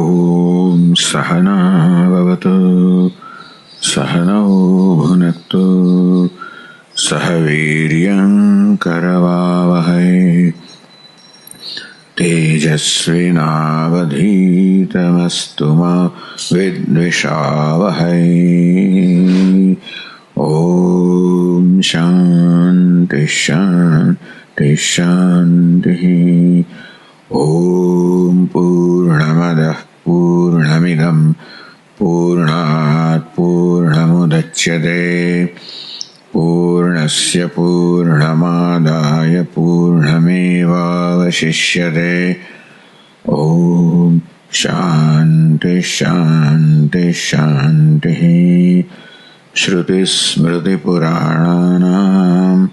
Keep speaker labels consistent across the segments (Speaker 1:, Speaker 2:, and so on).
Speaker 1: ॐ सहना भवतु सहनौ भुनक्तु सह वीर्यं करवावहै तेजस्विनावधीतमस्तु मा विद्विषावहै। ॐ शान्ति शान्ति शान्तिः। ॐ पूर्णमदः पूर्णमिदं पूर्णात् पूर्णमुदच्यते पूर्णस्य पूर्णमादाय पूर्णमेवावशिष्यते। ॐ शान्ति शान्ति शान्तिः। श्रुतिस्मृतिपुराणानाम्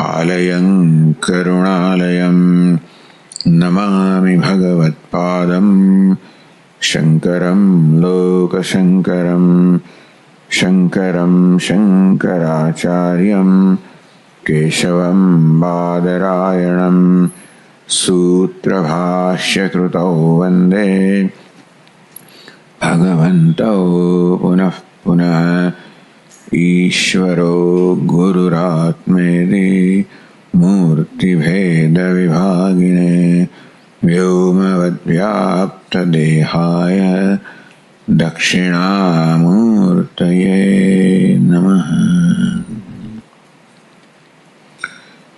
Speaker 1: आलयं करुणालयं नमामि भगवत्पादं शङ्करं लोकशङ्करं शङ्करं शङ्कराचार्यं केशवं बादरायणं सूत्रभाष्यकृतौ वन्दे भगवन्तौ पुनः पुनः। ईश्वरो गुरुरात्मेति मूर्तिभेदविभागिने व्योमवद्व्याप्तदेहाय दक्षिणामूर्तये नमः।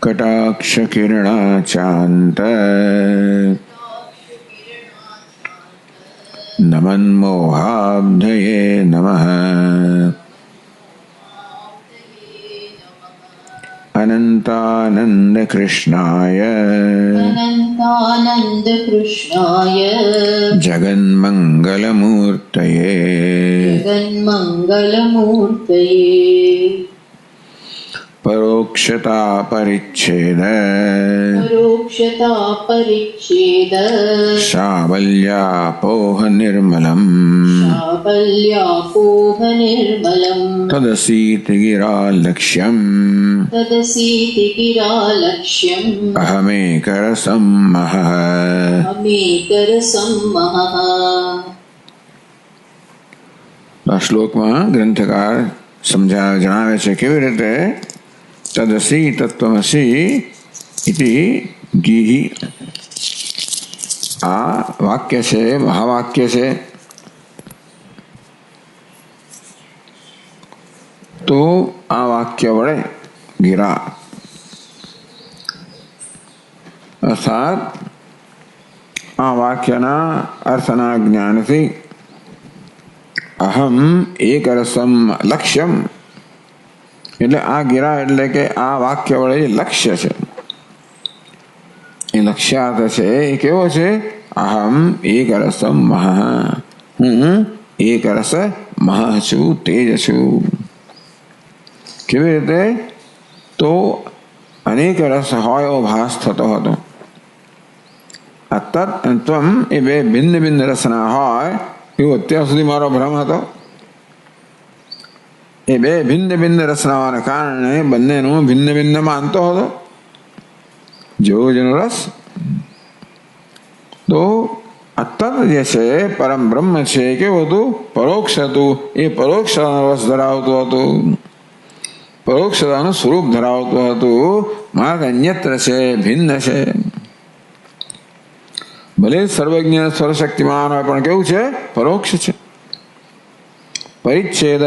Speaker 1: कटाक्षकिरणाचान्त नमन्मोहाब्धये नमः। अनन्तानन्दकृष्णाय जगन्मङ्गलमूर्तये परोक्षता परिच्छेद शावल्यापोह निर्मलम् तदसीति गिरालक्ष्यम् अहमेकरसं महः। આ શ્લોકમાં ગ્રંથકાર જણાવે છે કેવી રીતે તદસી તત્વમસી ઇતિ ગીહી. આ વાક્ય છે, મહાવાક્ય છે. તો આ વાક્ય વડે ગીરા અર્થાત આ વાક્યના અર્થના જ્ઞાનથી અહમ એક રસમ લક્ષ્યમ એટલે આ ગીરા એટલે કે આ વાક્ય વડે લક્ષ્ય છે એ લક્ષ્યાર્થ છે એ કેવો છે? અહમ એક રસમ મહ, હું એક રસ મહ છું, તેજ છું. કેવી રીતે? તો અનેક રસ હોય એવો ભાસ થતો હતો. ત્વમ એ બે ભિન્ન ભિન્ન રસના હોય એવું અત્યાર સુધી મારો ભ્રમ હતો. એ બે ભિન્ન ભિન્ન રસના હોવાને કારણે બંનેનું ભિન્ન ભિન્ન માનતો હતો. જેવો જેનો રસ તો અતત જે છે પરમ બ્રહ્મ છે કેવું હતું? પરોક્ષ હતું. એ પરોક્ષ રસ ધરાવતું હતું, પરોક્ષતાનું સ્વરૂપ ધરાવતું હતું. માર્ગ અન્યત્ર છે, ભિન્ન છે. ભલે સર્વજ્ઞ સર્વશક્તિમાન હોય પણ કેવું છે? પરોક્ષ છે. પરિચ્છેદ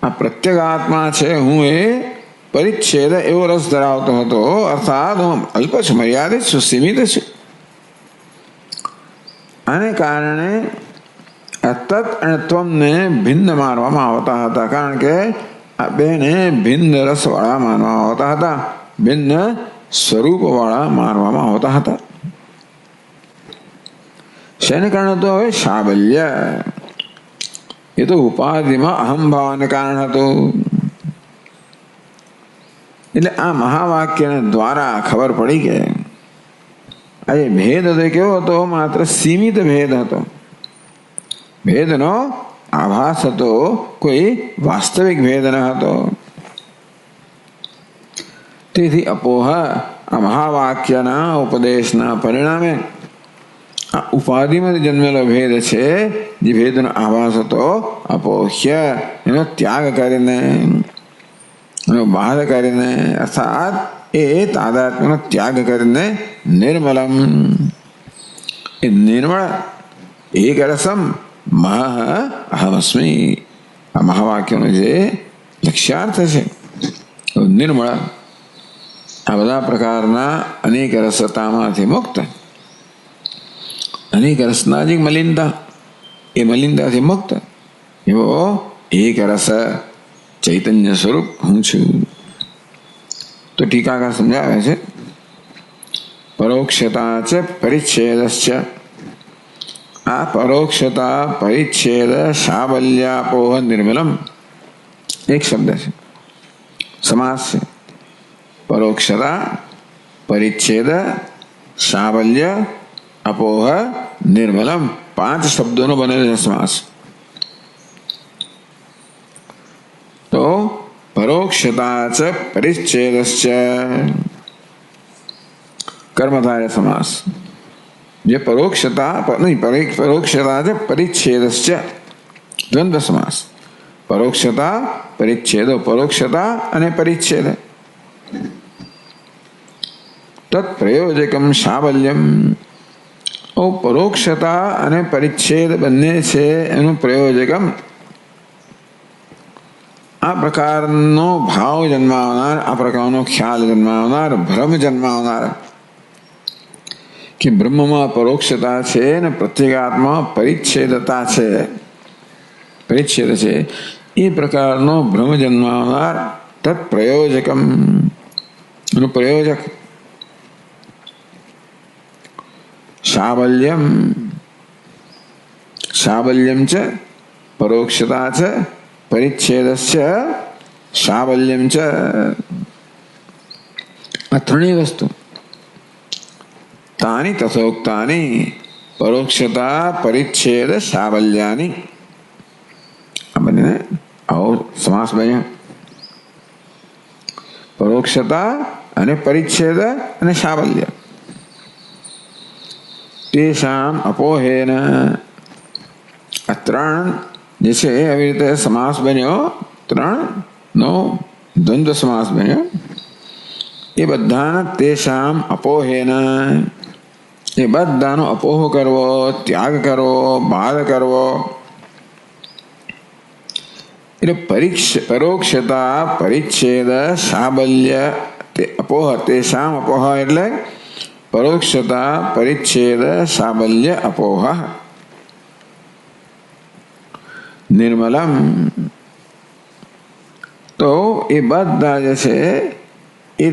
Speaker 1: આ પ્રત્યેગાત્મા છે, હું એ પરિચ્છેદ એવો રસ ધરાવતો હતો. અર્થાત હું અલ્પ છું, મર્યાદિત છું, સીમિત છું. આને કારણે તત અને ત્વમને ભિન્ન માનવામાં આવતા હતા. કારણ કે આ બેને ભિન્ન રસવાળા માનવામાં આવતા હતા, ભિન્ન સ્વરૂપવાળા માનવામાં આવતા હતા. શેને કારણે હતો? હવે શાબલ્ય, એ તો ઉપાધિમાં અહમભાવને કારણે હતું. એટલે આ મહાવાક્યના દ્વારા ખબર પડી કે આ જે ભેદ હતો એ કેવો હતો? માત્ર સીમિત ભેદ હતો, ભેદનો આભાસ હતો, કોઈ વાસ્તવિક ભેદ ન હતો. તેથી અપોહ આ મહાવાક્યના ઉપદેશના પરિણામે આ ઉપાધિમાંથી જન્મેલો ભેદ છે, જે ભેદનો આભાસ હતો અપોહ્ય, એનો ત્યાગ કરીને, એનો બાદ કરીને, અર્થાત એ તાદાત્મ્યનો ત્યાગ કરીને નિર્મલમ, એ નિર્મળ એક રસમ મહ અહમસ્મી, આ મહાવાક્યનો જે લક્ષ્યાર્થ છે નિર્મળ, આ બધા પ્રકારના અનેક રસતામાંથી મુક્ત, અનેક રસના જે મલિનતા, એ મલિનતાથી મુક્ત એવો એક રસ ચૈતન્ય સ્વરૂપ હું છું. તો ટીકાકાર સમજાવે છે, પરોક્ષતા ચ પરિચ્છેદશ્ચ, આ પરોક્ષતા પરિચ્છેદ સાબલ્યાપોહ નિર્મલમ, એક શબ્દ છે, સમાસ છે. પરોક્ષતા પરિચ્છેદ સાબલ્ય અપોહ નિર્મલમ, 5 શબ્દોનો બનેલો છે સમાસ. તો પરોક્ષતા ચ પરિચ્છેદશ્ચ કર્મધારય સમાસ. જે પરોક્ષતા નહીં, પરોક્ષતા છે પરિચ્છેદશ્ચ દ્વંદ્વ સમાસ. પરોક્ષતા પરિચ્છેદો, પરોક્ષતા અને પરિચ્છેદ. તત્પ્રયોજકમ સાબલ્યમ, પરોક્ષતા અને પરિચ્છેદ બંને છે એનું પ્રયોજકમ, આ પ્રકારનો ભાવ જન્માવનાર, આ પ્રકારનો ખ્યાલ જન્માવનાર, ભ્રમ જન્માવનાર કે બ્રહ્મમાં પરોક્ષતા છે ને પ્રત્યેગાત્મા પરિચ્છેદતા છે, પરિચ્છેદ છે, એ પ્રકારનો ભ્રમ જન્માવનાર તત્પ્રયોજકમ, એનું પ્રયોજક સાબલ્યમ, સાબલ્યમ ચ પરોક્ષતા ચ પરિચ્છેદશ્ચ સાબલ્યમ ચ, આ ત્રણેય વસ્તુ તાની તથોક્તાની પરોક્ષતા પરિચ્છેદ સાબલ્યાની, આ બંને આવો સમાસ બન્યા. પરોક્ષતા અને પરિચ્છેદ અને સાબલ્ય, તેષામ અપોહેન, આ ત્રણ જે છે આવી રીતે સમાસ બન્યો, 3નો દ્વંદ્વ સમાસ બન્યો, એ બધાના તેષામ અપોહેન, એ બધાનો અપોહ કરવો, ત્યાગ કરવો, બાદ કરવો. એટલે પરોક્ષતા પરિચ્છેદ સાબલ્ય તે અપોહ, તેષામ અપોહ એટલે પરોક્ષતા પરિચ્છેદ સાબલ્ય અપોહ નિર્મલમ. તો એ બધા જે છે એ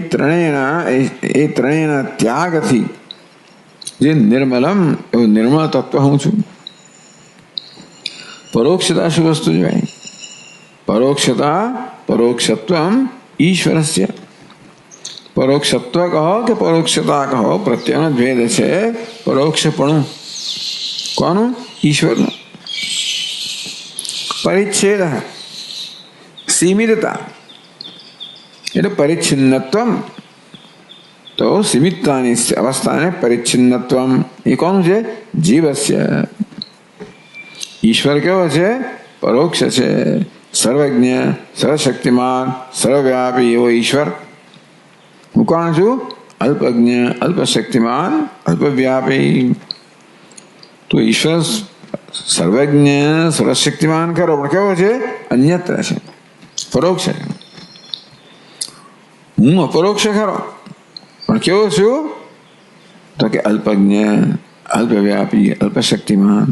Speaker 1: ત્રણેયના ત્યાગથી જે નિર્મલમ, એવું નિર્મળ તત્વ હું છું. પરોક્ષતા શું વસ્તુ જોવાય? પરોક્ષતા પરોક્ષત્વમ ઈશ્વરસ્ય, પરોક્ષત્વ કહો કે પરોક્ષતા કહો, પ્રત્યેનો ભેદ છે પરોક્ષપણું. કોનું? ઈશ્વરનું. પરિચ્છેદ સીમિતતા એટલે પરિચ્છિન્નત્વમ, તો સીમિતતાની અવસ્થાને પરિચ્છિન્નત્વમ, એ કોનું છે? જીવસ્ય. ઈશ્વર કેવો છે? પરોક્ષ છે, સર્વજ્ઞ, સર્વશક્તિમાન, સર્વવ્યાપી એવો ઈશ્વર. હું કોણ છું? અલ્પજ્ઞ, અલ્પશક્તિમાન, અલ્પવ્યાપી. તો ઈશ્વર સર્વજ્ઞ સર્વશક્તિમાન કરો, પણ કેવો છે? અન્યત્ર છે, પરોક્ષ છે. હું અપરોક્ષ ખરો, પણ કેવો છું? તો કે અલ્પજ્ઞ, અલ્પવ્યાપી, અલ્પશક્તિમાન.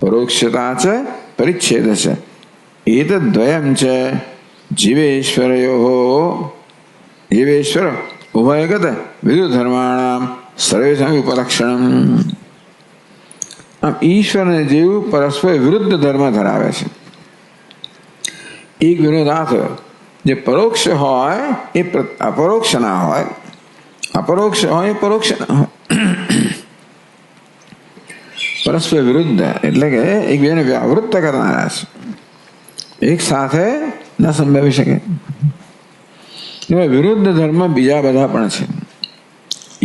Speaker 1: પરોક્ષતા છે પરિચ્છેદ છે, એતદ્વયમ છે જીવેશ્વર ઉભયગત વિદુર ધર્માણામ સર્વેષામ ઉપલક્ષણમ. આમ ઈશ્વર અને જીવ પરસ્પર વિરુદ્ધ ધર્મ ધરાવે છે. એક વિરોધાર્થ, જે પરોક્ષ હોય એ અપરોક્ષ ના હોય, અપરોક્ષ હોય એ પરોક્ષ ના હોય. પરસ્પર વિરુદ્ધ એટલે કે એકબીજાને વ્યાવૃત્ત કરનારા છે, એક સાથે ન સંભવી શકે. એવા વિરુદ્ધ ધર્મ બીજા બધા પણ છે.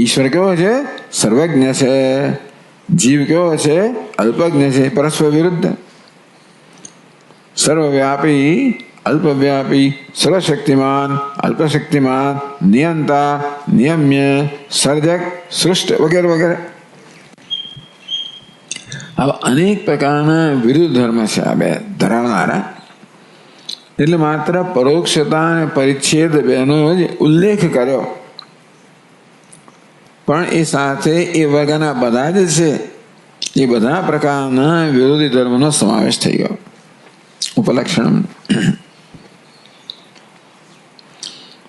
Speaker 1: ઈશ્વર કેવો છે? સર્વજ્ઞ છે, જીવ કેવો છે? અલ્પજ્ઞ છે. પરસ્પર વિરુદ્ધ. સર્વવ્યાપી અલ્પવ્યાપી, સર્વશક્તિમાન અલ્પશક્તિમાન, નિયંતા નિયમ્ય, સર્જક સૃષ્ટ વગેરે વગેરે. આવા અનેક પ્રકારના વિરુદ્ધ ધર્મ છે આ બે ધરાવનારા. એટલે માત્ર પરોક્ષતા અને પરિચ્છેદ બેનો જ ઉલ્લેખ કર્યો, પણ એ સાથે એ વર્ગના બધા જ છે એ બધા પ્રકારના વિરોધી ધર્મનો સમાવેશ થઈ ગયો. ઉપલક્ષણ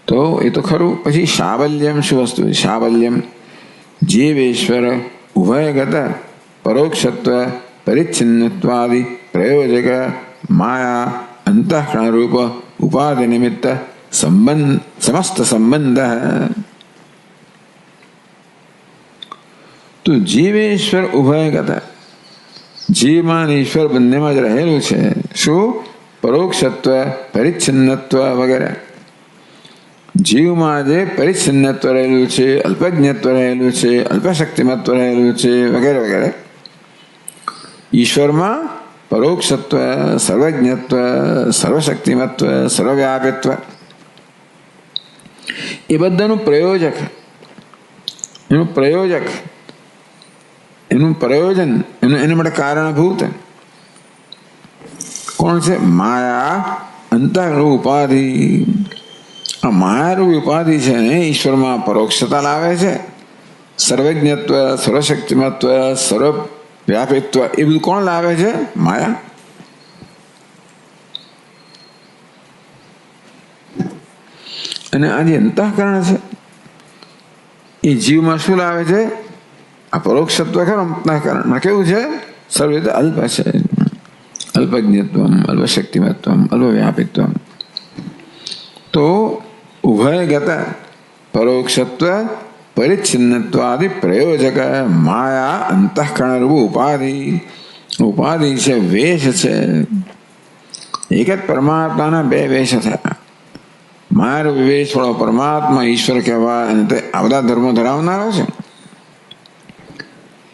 Speaker 1: તો એ તો ખરું. પછી સાબલ્યમ શું વસ્તુ? સાબલ્યમ જીવેશ્વર ઉભયગત પરોક્ષત્વ પરિચ્છિન્નત્વાદિ પ્રયોજક માયા અંતઃકરણ રૂપ ઉપાધિ નિમિત્ત સંબંધ સમસ્ત સંબંધ. તો જીવેશ્વર ઉભયગત, જીવમાં ઈશ્વર બંનેમાં જ રહેલું છે. શું? પરોક્ષત્વ પરિચ્છિન્નત્વ વગેરે. જીવમાં જે પરિચ્છિન્નત્વ રહેલું છે, અલ્પજ્ઞત્વ રહેલું છે, અલ્પશક્તિમત્વ રહેલું છે વગેરે વગેરે. ઈશ્વરમાં પરોક્ષત્વ, સર્વજ્ઞત્વ, સર્વશક્તિમત્વ, સર્વવ્યાપિત્વ એ બધાનું પ્રયોજક, એનું પ્રયોજક, એનું પ્રયોજન, એના માટે કારણભૂત કોણ છે? માયા અંતઃકરણ ઉપાધિ. આ માયારૂપ ઉપાધિ છે ને ઈશ્વરમાં પરોક્ષતા લાવે છે. સર્વજ્ઞત્વ, સર્વશક્તિમત્વ, સર્વવ્યાપિત્વ એ બધું કોણ લાવે છે? માયા. અને આ જે અંતઃકરણ છે એ જીવમાં શું લાવે છે? આ પરોક્ષત્વ ખરો અંતઃકરણમાં કેવું છે? સર્વ અલ્પ છે. અલ્પજ્ઞત્વમ, અલ્પશક્તિમત્વમ, અલ્પવ્યાપિત્વમ. તો ઉભયગત પરોક્ષત્વ પરિચ્છિન્નત્વાદિ પ્રયોજક માયા અંતઃકરણ રૂપ ઉપાધિ. ઉપાધિ છે, વેશ છે. એક જ પરમાત્માના બે વેશ થયા. માયારૂપ વેશ વાળો પરમાત્મા ઈશ્વર કહેવાય અને તે આ બધા ધર્મો ધરાવનારો છે.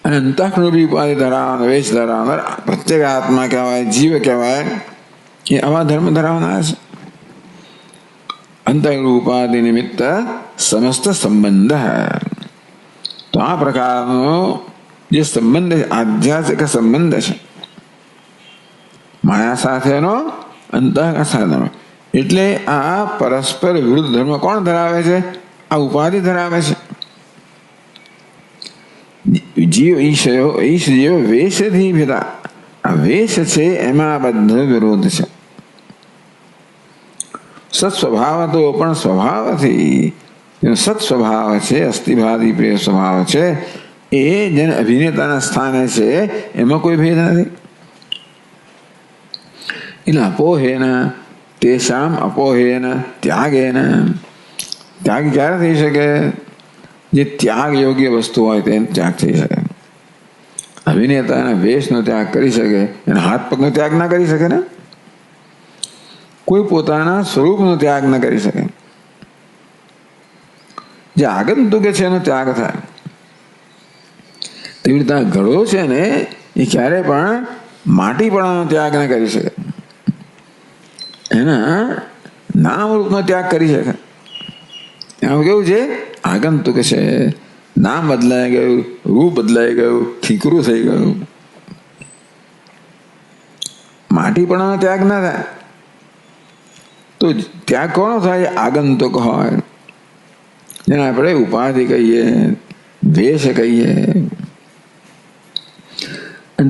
Speaker 1: અને અંતઃકરણ ઉપાધિ ધરાવનાર, વેશ ધરાવનાર પ્રત્યેક આત્મા કહેવાય, જીવ કહેવાય, એ આવા ધર્મ ધરાવનાર છે. અંતઃકરણ ઉપાધિ નિમિત્ત સમસ્ત સંબંધ. તો આ પ્રકારનો જે સંબંધ છે આધ્યાત્મિક સંબંધ છે માયા સાથેનો, અંતઃકરણ સાથેનો. એટલે આ પરસ્પર વિરુદ્ધ ધર્મ કોણ ધરાવે છે? આ ઉપાધિ ધરાવે છે. જીવ ઈશ જીવ વેશથી ભેદા. આ વેશ છે એમાં બધો વિરોધ છે. સત્સ્વભાવ તો પણ સ્વભાવથી સત સ્વભાવ છે, અસ્થિભાદી પ્રિય સ્વભાવ છે, એ જેને અભિનેતાના સ્થાને છે એમાં કોઈ ભેદ નથી. એટલે અપોહેન તેષામ અપોહેન ત્યાગેન. ત્યાગ ક્યારે થઈ શકે? જે ત્યાગ યોગ્ય વસ્તુ હોય તેનો ત્યાગ થઈ શકે. અભિનેતા એના વેશનો ત્યાગ કરી શકે, એના હાથ પગનો ત્યાગ ના કરી શકે ને. કોઈ પોતાના સ્વરૂપનો ત્યાગ ન કરી શકે. જે આગંતુક છે એનો ત્યાગ થાય. તેવી રીતે ઘડો છે ને એ ક્યારે પણ માટીપણાનો ત્યાગ ન કરી શકે. એના નામરૂપનો ત્યાગ કરી શકે. એમાં કેવું છે? આગંતુક છે, નામ બદલાઈ ગયું, રૂપ બદલાઈ ગયું, ઠીકરું થઈ ગયું. માટીપણાનો ત્યાગ ના થાય. તો ત્યાગ કોનો થાય? આગંતુક હોય, જેને આપણે ઉપાધિ કહીએ, વેશ કહીએ.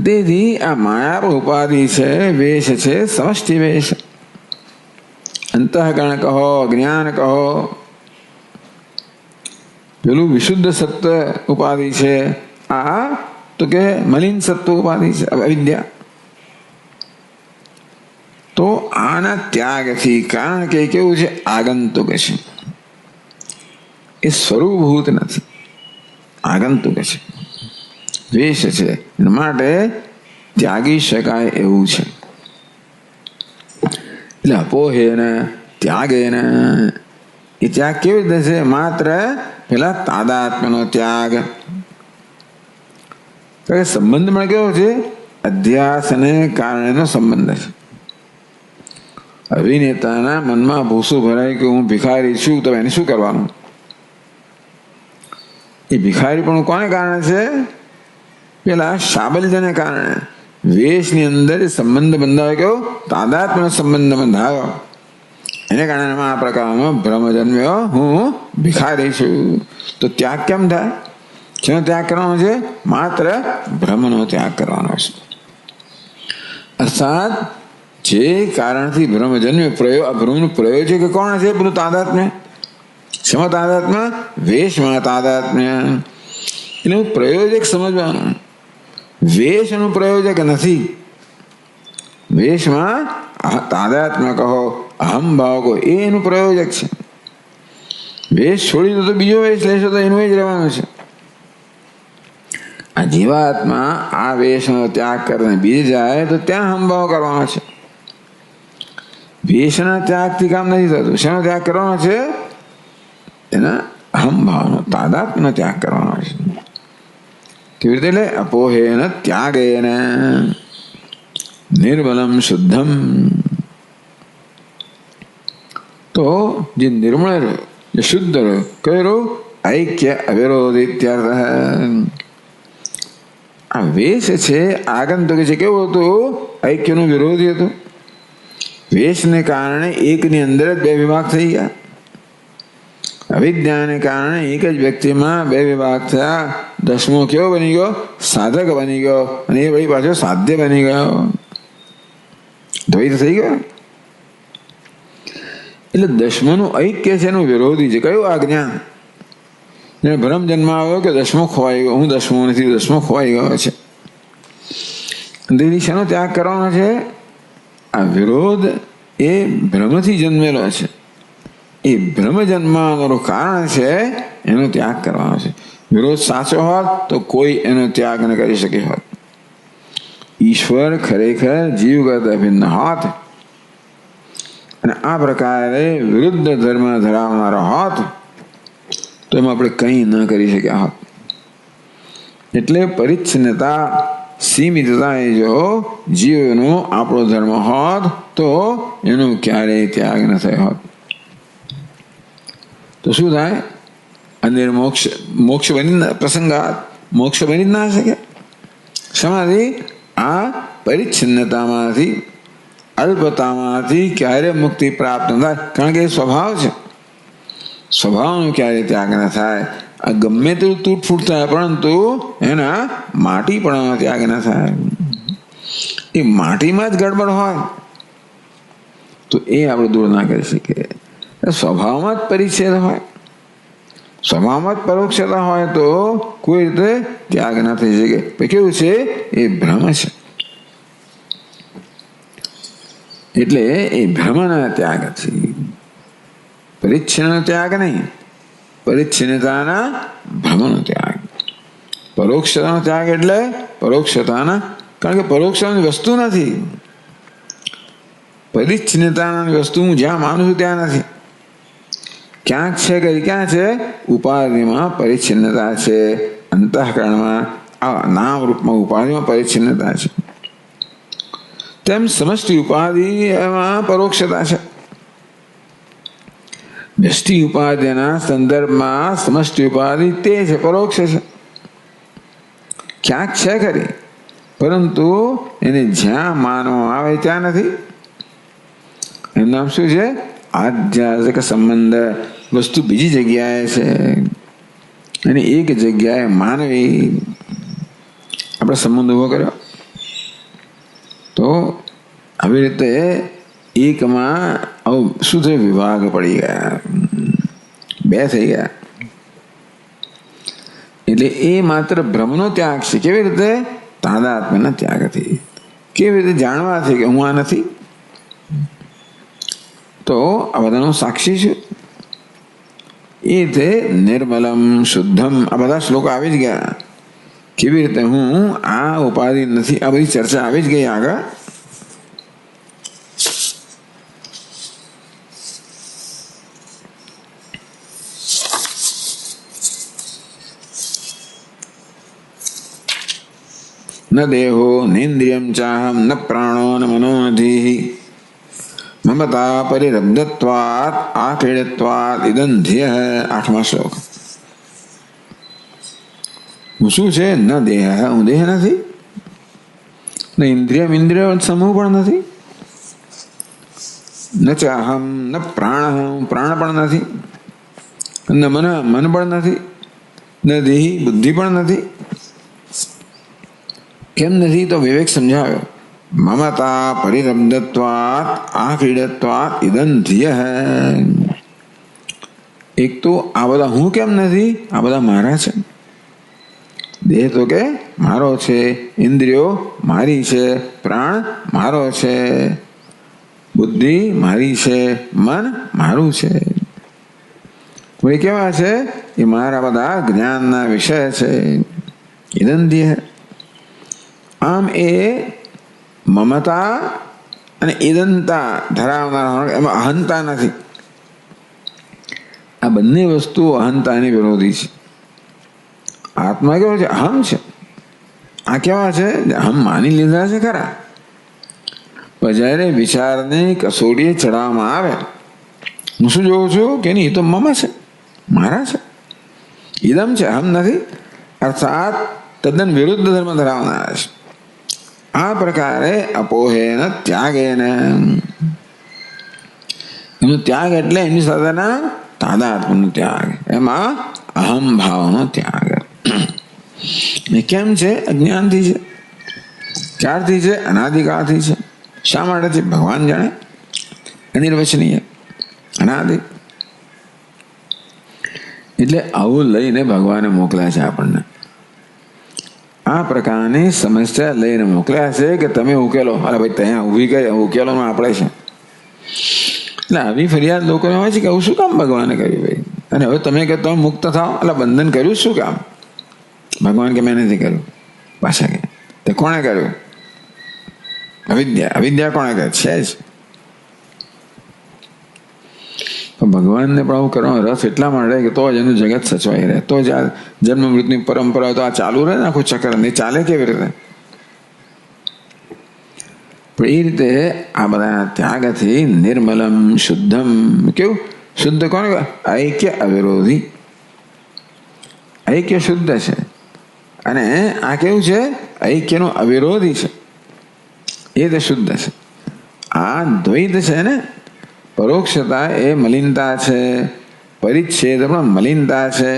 Speaker 1: તેથી આ માયા ઉપાધિ છે, વેશ છે, સમષ્ટિ વેશ. અંતઃકરણ કહો, જ્ઞાન કહો, પેલું વિશુદ્ધ સત્વ ઉપાધિ છે. આ તો કે મલિન સત્વ ઉપાધિ છે, અવિદ્યા. તો આના ત્યાગથી, કારણ કે કેવું છે? આગંતુક છે, એ સ્વરૂપભૂત નથી, આગંતુક છે, વેશ છે. માટે ત્યાગી શકાય એવું છે. એટલે અપોહેન ત્યાગેન. એ ત્યાગ કેવી રીતે છે? માત્ર પેલા તાદાત્મ્યનો ત્યાગ, કારણ કે સંબંધમાં કેવો છે? અધ્યાસને કારણેનો સંબંધ છે. અભિનેતાના મનમાં ભૂસું ભરાય કે હું ભિખારી છું, તો એને શું કરવાનું? એ ભિખારી પણ કોને કારણે છે? પેલા શાબલ્યને કારણે. વેશની અંદર સંબંધ બંધાયો, કેવો તાદાત્મ્ય સંબંધ બંધાયો, એને કારણે આ પ્રકારનો ભ્રમ જન્મ્યો, હું ભિખારી છું. તો ત્યાગ કેમ થાય? જેનો ત્યાગ કરવાનો છે? માત્ર ભ્રમનો ત્યાગ કરવાનો છે. અર્થાત જે કારણથી ભ્રમ જન્મ્યો, ભ્રમનું પ્રયોજક કોણ છે? પેલું તાદાત્મ્ય. શેમાં તાદાત્મ્ય? વેશમાં તાદાત્મ્ય. એટલે પ્રયોજક સમજવાનું, વેશ એનું પ્રયોજક નથી. વેશમાં તાદાત્મ્ય કહો, અહમ ભાવ કહો, એ એનું પ્રયોજક છે. વેશ છોડી દો તો બીજો વેશ લેશો તો એનું જ રહેવાનું છે. આ જીવાત્મા આ વેશનો ત્યાગ કરીને બીજે જાય તો ત્યાં હમભાવ કરવાનો છે. વેશના ત્યાગથી કામ નથી થતું. શેનો ત્યાગ કરવાનો છે? એના અહમભાવનો, તાદાત્મ્યનો ત્યાગ કરવાનો છે. કેવી રીતે? એટલે અપોહેન ત્યાગેન નિર્મલમ શુદ્ધમ. તો જે નિર્મળ રહ્યો, જે શુદ્ધ રહ્યો, કયો રહ્યો? ઐક્ય અવિરોધ ઇત્યર્થ. આ વેશ છે, આગંતુક છે, કેવું હતું? ઐક્યનું વિરોધી હતું. વેશને કારણે એકની અંદર જ બે વિભાગ થઈ ગયા. અવિદ્યાને કારણે એક જ વ્યક્તિમાં બે વિભાગ થયા. દસમો કેવો બની ગયો? સાધક બની ગયો, અને એ વળી પાછો સાધ્ય બની ગયો. દ્વૈત થઈ ગયો. એટલે દસમાનું ઐક્ય છે એનું વિરોધી છે. કયું? આજ્ઞા. એને ભ્રમ જન્મ આવ્યો કે દસમો ખોવાઈ ગયો, હું દસમો નથી, દસમો ખોવાઈ ગયો છે. શેનો ત્યાગ કરવાનો છે? આ વિરોધ એ ભ્રમથી જન્મેલો છે. એ ભ્રમ જન્મવાનું કારણ છે, એનો ત્યાગ કરવાનો છે. વિરોધ સાચો હોત તો કોઈ એનો ત્યાગ ન કરી શકે હોત. ઈશ્વર ખરેખર જીવ કરતા ભિન્ન હોત અને આ પ્રકારે વિરુદ્ધ ધર્મ ધરાવનારો હોત તો એમાં આપણે કંઈ ન કરી શક્યા હોત. એટલે પરિચ્છન્નતા, સીમિતતા એ જો જીવનો આપણો ધર્મ હોત તો એનો ક્યારેય ત્યાગ ન થયો હોત. તો શું થાય? અંદર મોક્ષ બની પ્રસંગાત મોક્ષ બની જ ના શકે. શેમાંથી? આ પરિચ્છિન્નતામાંથી, અલ્પતામાંથી ક્યારે મુક્તિ પ્રાપ્ત ન થાય. કારણ કે એ સ્વભાવ છે. સ્વભાવનો ક્યારે ત્યાગ ન થાય. આ ગમે તેવું તૂટફૂટ થાય, પરંતુ એના માટીપણાનો ત્યાગ ન થાય. એ માટીમાં જ ગડબડ હોય તો એ આપણે દૂર ના કરી શકીએ. સ્વભાવમાં જ પરિચ્છેદ હોય, સ્વભાવમાં જ પરોક્ષતા હોય તો કોઈ રીતે ત્યાગ ના થઈ શકે. કેવું છે? એ ભ્રમ છે. એટલે એ ભ્રમના ત્યાગથી, પરિચ્છિન્નનો ત્યાગ નહીં, પરિચ્છિન્નતાના ભ્રમનો ત્યાગ. પરોક્ષતાનો ત્યાગ એટલે પરોક્ષતાના, કારણ કે પરોક્ષતાની વસ્તુ નથી. પરિચ્છિન્નતાની વસ્તુ હું જ્યાં માનું છું ત્યાં નથી. ક્યાંક છે કે ક્યાં છે? ઉપાધિમાં પરિચ્છિન્નતા છે. અંતઃકરણમાં નામ રૂપમાં ઉપાધિમાં પરિચ્છિન્નતા છે. તેમ સમષ્ટિ ઉપાધિ એમાં પરોક્ષતા છે. વ્યષ્ટિ ઉપાધિના સંદર્ભમાં સમષ્ટિ ઉપાધિ તે છે, પરોક્ષ છે. ક્યાંક છે ખરી, પરંતુ એને જ્યાં માનવામાં આવે ત્યાં નથી. એનું નામ શું છે? આધ્યાત્મિક સંબંધ. વસ્તુ બીજી જગ્યાએ છે અને એક જગ્યાએ માનવી આપણે સંબંધ ઉભો કર્યો. તો આવી રીતે એકમાં શું થયું? વિભાગ પડી ગયા, બે થઈ ગયા. એટલે એ માત્ર ભ્રમનો ત્યાગ છે. કેવી રીતે? તાદાત્મ્યના ત્યાગથી. કેવી રીતે જાણવાથી કે હું આ નથી? તો આ બધાનો સાક્ષી છે. એ રીતે નિર્મલમ શુદ્ધમ, આ બધા શ્લોકો આવી જ ગયા. કેવી રીતે હું આ ઉપાધિ નથી, આ બધી ચર્ચા આવી જ ગઈ આગળ. ન દેહો નેન્દ્રિયમ ચાહમ ન પ્રાણો ન મનો ન ધીઃ મમતા પરિરબ્ધત્વાત આક્રીડત્વાત ઇદં ધ્યેય. 8મા શ્લોક. હું શું છે? ન દેહ, હું દેહ નથી, ન ઇન્દ્રિયમ, ઇન્દ્રિય સમૂહ પણ નથી, ન ચાહમ ન પ્રાણ, હું પ્રાણ પણ નથી, ન મન, મન પણ નથી, ન દેહી, બુદ્ધિ પણ નથી. કેમ નથી? તો વિવેક સમજાવ્યો. મમતા પરિરબ્ધત્વાત આક્રીડત્વાત ઇદં ધ્યેય. એક તો આ બધા હું કેમ નથી? આ બધા મારા છે. દેહ તો કે મારો છે, ઇન્દ્રિયો મારી છે, પ્રાણ મારો છે, બુદ્ધિ મારી છે, મન મારું છે. એ કેવા છે? એ મારા બધા જ્ઞાનના વિષય છે. ઇદં ધ્યેય. આમ એ મમતા અને ઇદંતા ધરાવનાર, એમાં અહંતા નથી. આ બંને વસ્તુઓ અહંતાની વિરોધી છે. આત્મા કેવો છે? અહમ છે. આ કેવા છે? અહમ માની લીધા છે ખરા, પણ જ્યારે વિચારને કસોટીએ ચડાવવામાં આવે, હું શું જોઉં છું કે નહીં, તો મમ છે, મારા છે, ઇદમ છે, અહમ નથી. અર્થાત તદ્દન વિરુદ્ધ ધર્મ ધરાવનારા છે. આ પ્રકારે અપોહેન ત્યાગેન, એનો ત્યાગ એટલે એની સાથેના તાદાત્મ્યનો ત્યાગ, એમાં અહમ ભાવનો ત્યાગ. એ કેમ છે? અજ્ઞાનથી છે. ક્યારથી છે? અનાદિકાળથી છે. શા માટે છે? ભગવાન જાણે. અનિર્વચનીય, અનાદિ. એટલે આવું લઈને ભગવાને મોકલ્યા છે આપણને. આ પ્રકારની સમસ્યા લઈને મોકલ્યા છે કે તમે ઉકેલો. અરે ભાઈ, ત્યાં ઊભી કરી, ઉકેલો આપણે છે. એટલે આવી ફરિયાદ લોકોને હોય છે કે આવું શું કામ ભગવાને કર્યું ભાઈ? અને હવે તમે કહો તમે મુક્ત થાઓ, એટલે બંધન કર્યું શું કામ? ભગવાન કે મેં નથી કર્યું. પાછા કે તે કોણે કર્યું? અવિદ્યા. અવિદ્યા કોણે કરે? છે જ. ભગવાનને પણ આવું કરવાનો રસ એટલા માટે કે તો જ એનું જગત સચવાઈ રહે, તો જ આ જન્મ મૃત્યુની પરંપરા તો આ ચાલુ રહે ને, આખું ચક્ર. નહીં ચાલે કેવી રીતે? પણ એ રીતે આ બધા ત્યાગથી નિર્મલમ શુદ્ધમ. કેવું શુદ્ધ? કોને? ઐક્ય અવિરોધી. ઐક્ય શુદ્ધ છે, અને આ કેવું છે? ઐક્યનું અવિરોધી છે. એ તો શુદ્ધ છે. આ દ્વૈત છે ને, પરોક્ષતા એ મલિનતા છે, પરિચ્છેદ પણ મલિનતા છે.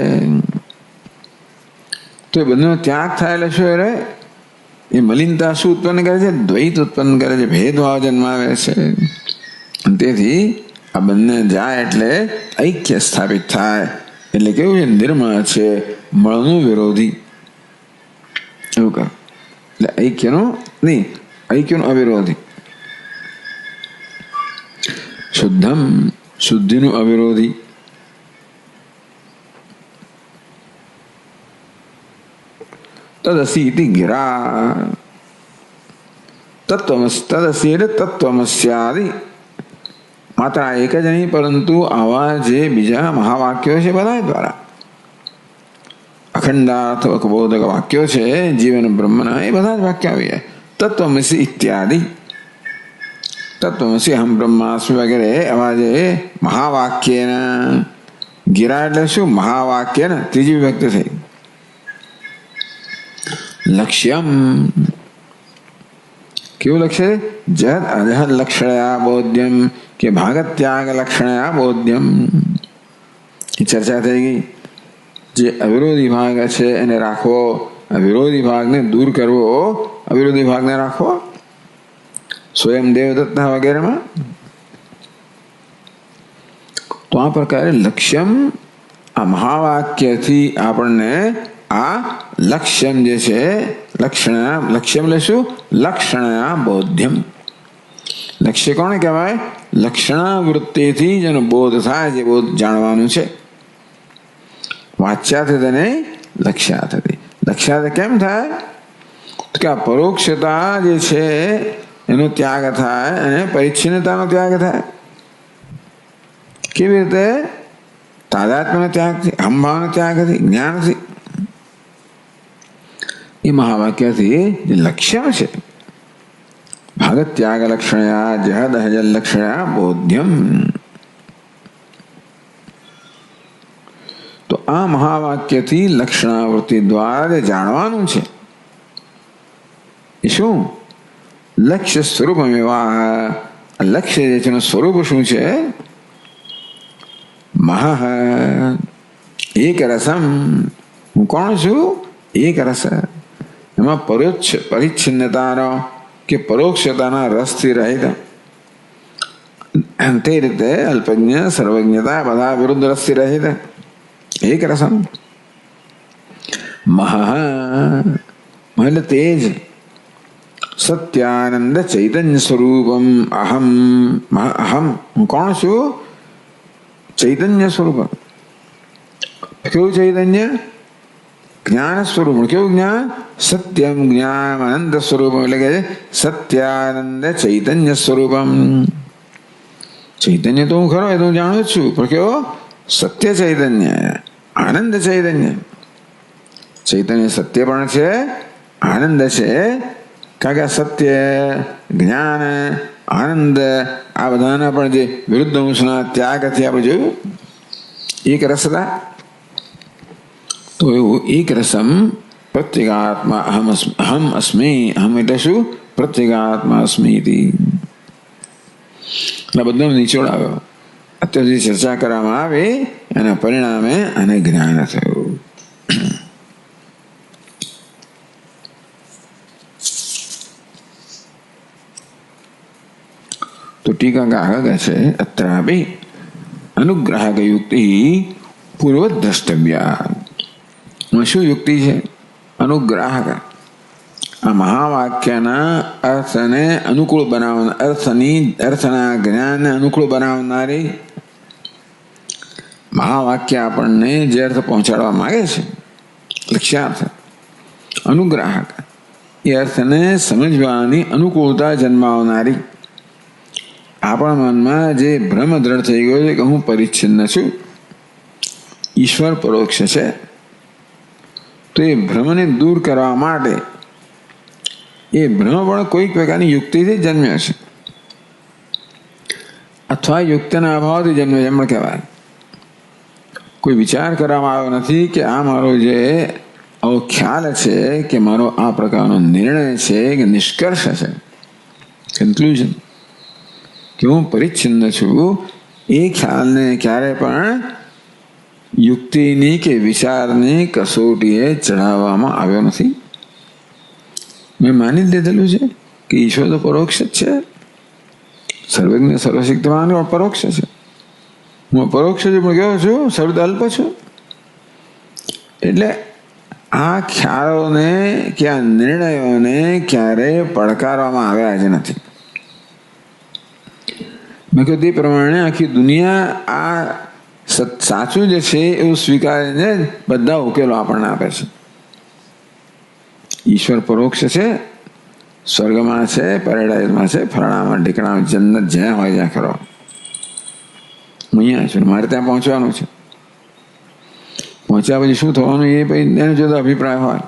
Speaker 1: તો એ બંનેનો ત્યાગ થાય એટલે શું રહે? એ મલિનતા શું ઉત્પન્ન કરે છે? દ્વૈત ઉત્પન્ન કરે છે, ભેદભાવ જન્માવે છે. તેથી આ બંને જાય એટલે ઐક્ય સ્થાપિત થાય. એટલે કેવું છે? નિર્મળ છે, મળનું વિરોધી. એવું કહે. એટલે ઐક્યનું નહીં, ઐક્યનું અવિરોધી. શુદ્ધમ, શુદ્ધિનું અવિરોધી. તદસી ઇતિ ગિરા. તદસી એટલે તત્વમસ્યાદિ. માત્ર આ એક જ નહીં, પરંતુ આવા જે બીજા મહાવાક્યો છે બધા દ્વારા, અખંડાર્થ બોધક વાક્યો છે જીવન બ્રહ્મના, એ બધા જ વાક્ય આવી જાય. તત્વમસી ઇત્યાદિ, તત્વમસી અહમ બ્રહ્માસ્મિ વગેરે આવા જે મહાવાક્ય. ગિરા એટલે શું? મહાવાક્ય ને ત્રીજી વિભક્તિ થઈ. લક્ષ્યમ, કેવું લક્ષ્ય? જદ અજહદ લક્ષણયા બોધ્યમ, કે ભાગત્યાગ લક્ષણયા બોધ્યમ. એ ચર્ચા થઈ ગઈ. જે અવિરોધી ભાગ છે એને રાખવો, અવિરોધી ભાગને દૂર કરવો, અવિરોધી ભાગને રાખવો. સ્વયં દેવદત્તા વગેરેમાં તો આ પ્રકારે લક્ષ્યમ, આ મહાવાક્યથી આપણને આ લક્ષ્યમ જે છે, લક્ષણ, લક્ષ્યમ એટલે શું? લક્ષણયા બોધ્યમ. લક્ષ્ય કોને કહેવાય? લક્ષણાવૃત્તિથી જેનો બોધ થાય, જે બોધ જાણવાનું છે. વાચ્યાથી તેને લક્ષ્યાથી. લક્ષ્યાથી કેમ થાય? તો કે આ પરોક્ષતા જે છે એનો ત્યાગ થાય, અને પરિચ્છિન્નતાનો ત્યાગ થાય. કેવી રીતે? તાદાત્મ્યનો ત્યાગથી, અહંભાવનો ત્યાગથી, જ્ઞાનથી. એ મહાવાક્યથી જે લક્ષ્ય છે ભાગત્યાગ લક્ષણયા જહદહજ લક્ષણયા બોધ્યમ. તો આ મહાવાક્યથી લક્ષણાવૃત્તિ દ્વારા જાણવાનું છે એ શું? લક્ષ્ય સ્વરૂપ લક્ષ્ય જે છે એનું સ્વરૂપ શું છે? મહા એક રસમ. હું કોણ છું? એક રસ. એમાં પરોક્ષ પરિચ્છિન્નતાનો કે પરોક્ષતાના રસથી રહિત, તે રીતે અલ્પજ્ઞ સર્વજ્ઞતા બધા વિરુદ્ધ રસથી રહિત એક રસમ. મહા એટલે તેજ સત્યાનંદ ચૈતન્ય સ્વરૂપમ અહમ. અહમ હું કોણ છું? ચૈતન્ય સ્વરૂપ. કેવું ચૈતન્ય? જ્ઞાન સ્વરૂપ. કેવું જ્ઞાન? સત્યમ જ્ઞાન આનંદ સ્વરૂપમ. એટલે કે સત્યાનંદ ચૈતન્ય સ્વરૂપમ. ચૈતન્ય તો હું ખરો, એ તો હું જાણું જ છું, પણ કેવો? સત્ય ચૈતન્ય, આનંદ ચૈતન્ય. ચૈતન્ય સત્ય પણ છે, આનંદ છે. કારણ કે સત્ય, જ્ઞાન, આનંદ આ બધાના પણ જે વિરુદ્ધ અંશના ત્યાગથી આપણે જોયું એક રસતા. તો એવું એક રસમ પ્રત્યેગાત્મા અહમ અસ્મિ. અહમ એટલે શું? પ્રત્યેગાત્મા અસ્મિ. એટલે બધો નિચોડ આવ્યો. અત્યાર સુધી ચર્ચા કરવામાં આવે એના પરિણામે અને જ્ઞાન થયું. તો ટીકાકાર કહે છે અત્રાપી અનુગ્રાહક યુક્તિ પૂર્વ દ્રષ્ટવ્યા. શું યુક્તિ છે? અનુગ્રાહક. આ મહાવાક્યના અર્થને અનુકૂળ બનાવનાર, અર્થના જ્ઞાનને અનુકૂળ બનાવનારી મહાવાક્ય આપણને જે અર્થ પહોંચાડવા માંગે છે, લક્ષ્યાર્થ અનુગ્રાહક, એ અર્થને સમજવાની અનુકૂળતા જન્માવનારી. આપણા મનમાં જે ભ્રમ દ્રઢ થઈ ગયો છે કે હું પરિચ્છિન્ન છું, ઈશ્વર પરોક્ષ છે, તો એ ભ્રમને દૂર કરવા માટે એ ભ્રમ પણ કોઈક પ્રકારની યુક્તિથી જન્મ્યો છે અથવા યુક્તિના અભાવથી જન્મ્યો છે એમ કહેવાય. કોઈ વિચાર કરવામાં આવ્યો નથી કે આ મારો જે આવો ખ્યાલ છે કે મારો આ પ્રકારનો નિર્ણય છે કે નિષ્કર્ષ છે, કન્ક્લુઝન, કે હું પરિચ્છિન્ન છું, એ ખ્યાલને ક્યારે પણ યુક્તિની કે વિચારની કસોટીએ ચઢાવવામાં આવ્યો નથી. મેં માની લીધેલું છે કે ઈશ્વર તો પરોક્ષ જ છે, સર્વજ્ઞ સર્વશક્તિમાન પરોક્ષ છે. હું પરોક્ષ છું પણ કેવો છું? સર્વદ અલ્પ છું. એટલે આ ખ્યાલોને કે આ નિર્ણયોને ક્યારેય પડકારવામાં આવ્યા જ નથી. મેં કહ્યું તે પ્રમાણે આખી દુનિયા આ સાચું જે છે એવું સ્વીકારીને બધા ઉકેલો આપણને આપે છે. ઈશ્વર પરોક્ષ છે, સ્વર્ગમાં છે, પેરેડાઇઝમાં છે, ફરણામાં ઢીકણામાં, જન્નત જ્યાં હોય ત્યાં ખરો. હું અહીંયા છું, મારે ત્યાં પહોંચવાનું છે. પહોંચ્યા પછી શું થવાનું એ પછી એનો જુદો અભિપ્રાય હોય.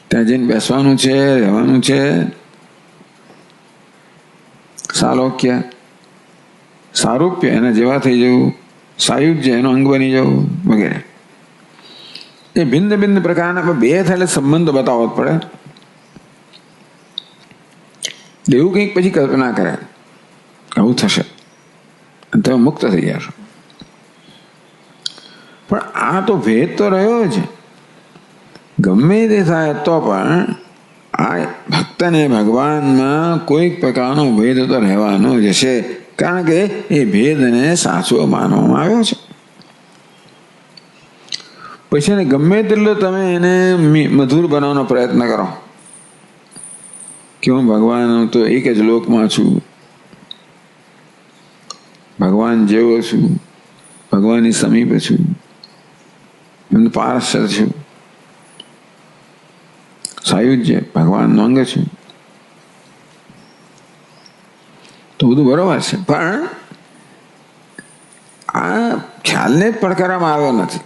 Speaker 1: ત્યાં જઈને બેસવાનું છે, રહેવાનું છે, સાલોક્ય, સારૂપ્ય એના જેવા થઈ જવું, સાયુજ્ય એનો અંગ બની જવું વગેરે. એ ભિન્ન ભિન્ન પ્રકારના બે થયેલા સંબંધો બતાવવો જ પડે. એવું કંઈક પછી કલ્પના કરે આવું થશે અને તમે મુક્ત થઈ જશો. પણ આ તો ભેદ તો રહ્યો જ. ગમે તે થાય તો પણ આ ભક્તને ભગવાનમાં કોઈક પ્રકારનો ભેદ તો રહેવાનો જ છે, કારણ કે એ ભેદને સાચો માનવામાં આવ્યો છે. પછી એને ગમે તેટલો તમે એને મધુર બનાવવાનો પ્રયત્ન કરો કે હું ભગવાન તો એક જ લોકમાં છું, ભગવાન જેવો છું, ભગવાનની સમીપ છું, એમનું પાર્ષદ છું, સાયુજ્ય ભગવાનનો અંગ છું, તો બધું બરોબર છે. પણ આ ખ્યાલને જ પડકારવામાં આવ્યો નથી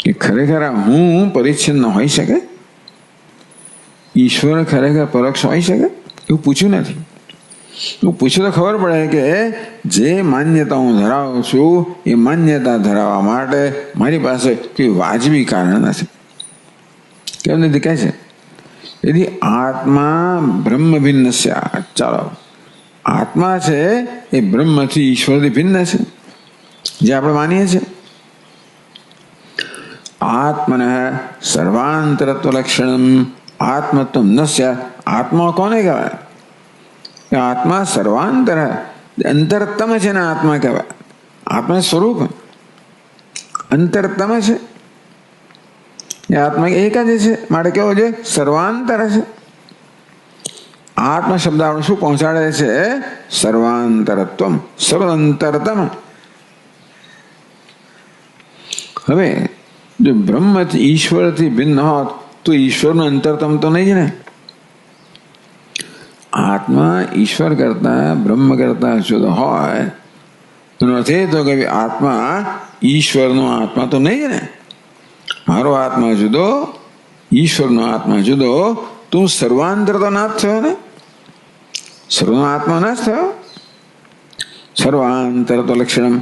Speaker 1: કે ખરેખર હું પરિચ્છિન્ન હોઈ શકે? ઈશ્વર ખરેખર પરોક્ષ હોઈ શકે? એવું પૂછ્યું નથી. એવું પૂછ્યું તો ખબર પડે કે જે માન્યતા હું ધરાવું છું એ માન્યતા ધરાવવા માટે મારી પાસે કોઈ વાજબી કારણ નથી. કેમ નથી કહે છે? यदि आत्मा ब्रह्म भिन्न स्यात्, ચાલો આત્મા છે એ બ્રહ્મથી ઈશ્વરથી ભિન્ન છે, જે આપણે માનીએ છીએ. આત્મન સર્વાંતરત્વ લક્ષણમ આત્મત્વ ન સ્યાत्. આત્મા કોને કહેવાય? આત્મા સર્વાંતર, અંતરતમ છે ને આત્મા કહેવાય. આત્મા સ્વરૂપ અંતરતમ છે. એ આત્મા એક જ છે, માટે કેવો છે? સર્વાંતર છે. આત્મા શબ્દ આપણે શું પહોંચાડે છે? સર્વાંતરત્વ, સર્વાંતરતમ. હવે જો બ્રહ્મ ઈશ્વરથી ભિન્ન હોત તો ઈશ્વરનું અંતરતમ તો નહીં જ ને. આત્મા ઈશ્વર કરતા બ્રહ્મ કરતા જુદો હોય એનો અર્થ એ તો કે આત્મા ઈશ્વરનો આત્મા તો નહીં જ ને. મારો આત્મા જુદો, ઈશ્વરનો આત્મા જુદો, તું સર્વાંતર તો ના જ થયો ને. સર્વનો આત્મા ના જ થયો. સર્વાંતર તો લક્ષણ,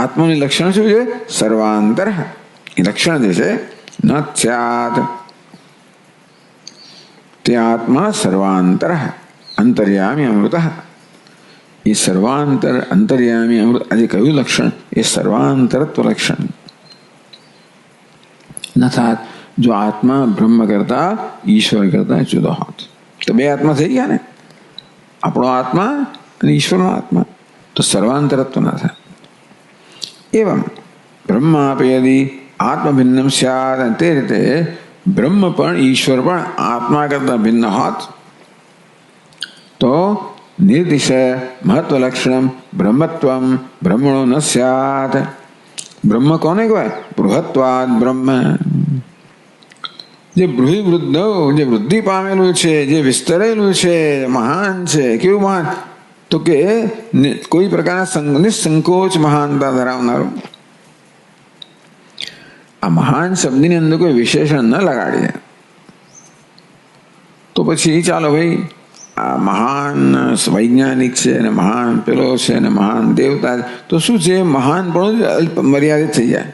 Speaker 1: આત્માની લક્ષણ શું છે? સર્વાંતર. એ લક્ષણ જે છે ન સ્યાत्, તે આત્મા સર્વાંતર અંતર્યામી અમૃત. એ સર્વાંતર અંતર્યામી અમૃત, આજે કયું લક્ષણ? એ સર્વાંતરત્વ લક્ષણ. ન થાત જો આત્મા બ્રહ્મ કરતા ઈશ્વર કરતા જુદો હોત તો બે આત્મા થઈ ગયા ને, આપણો આત્મા અને ઈશ્વરનો આત્મા. તો સર્વાંતરત્વ ન થાય. એવમ બ્રહ્માપી યદિ આત્મભિન્નમ સ્યાत्, તે રીતે બ્રહ્મ પણ ઈશ્વર પણ આત્મા કરતા ભિન્ન હોત તો નિર્દિશ મહત્વ લક્ષણમ બ્રહ્મત્વમ બ્રહ્મણો ન સ્યાत्. બ્રહ્મ કોને કહેવાય? બૃહત્વાદ બ્રહ્મ. જે વૃદ્ધ, જે વૃદ્ધિ પામેલું છે, જે વિસ્તરેલું છે, મહાન છે. કેવું મહાન? તો કે કોઈ પ્રકારના નિસંકોચ મહાનતા ધરાવનારું. આ મહાન શબ્દની અંદર કોઈ વિશેષણ ન લગાડીએ તો પછી ચાલો ભાઈ આ મહાન વૈજ્ઞાનિક છે અને મહાન પેલો છે અને મહાન દેવતા, તો શું છે? મહાન પણ અલ્પ મર્યાદિત થઈ જાય.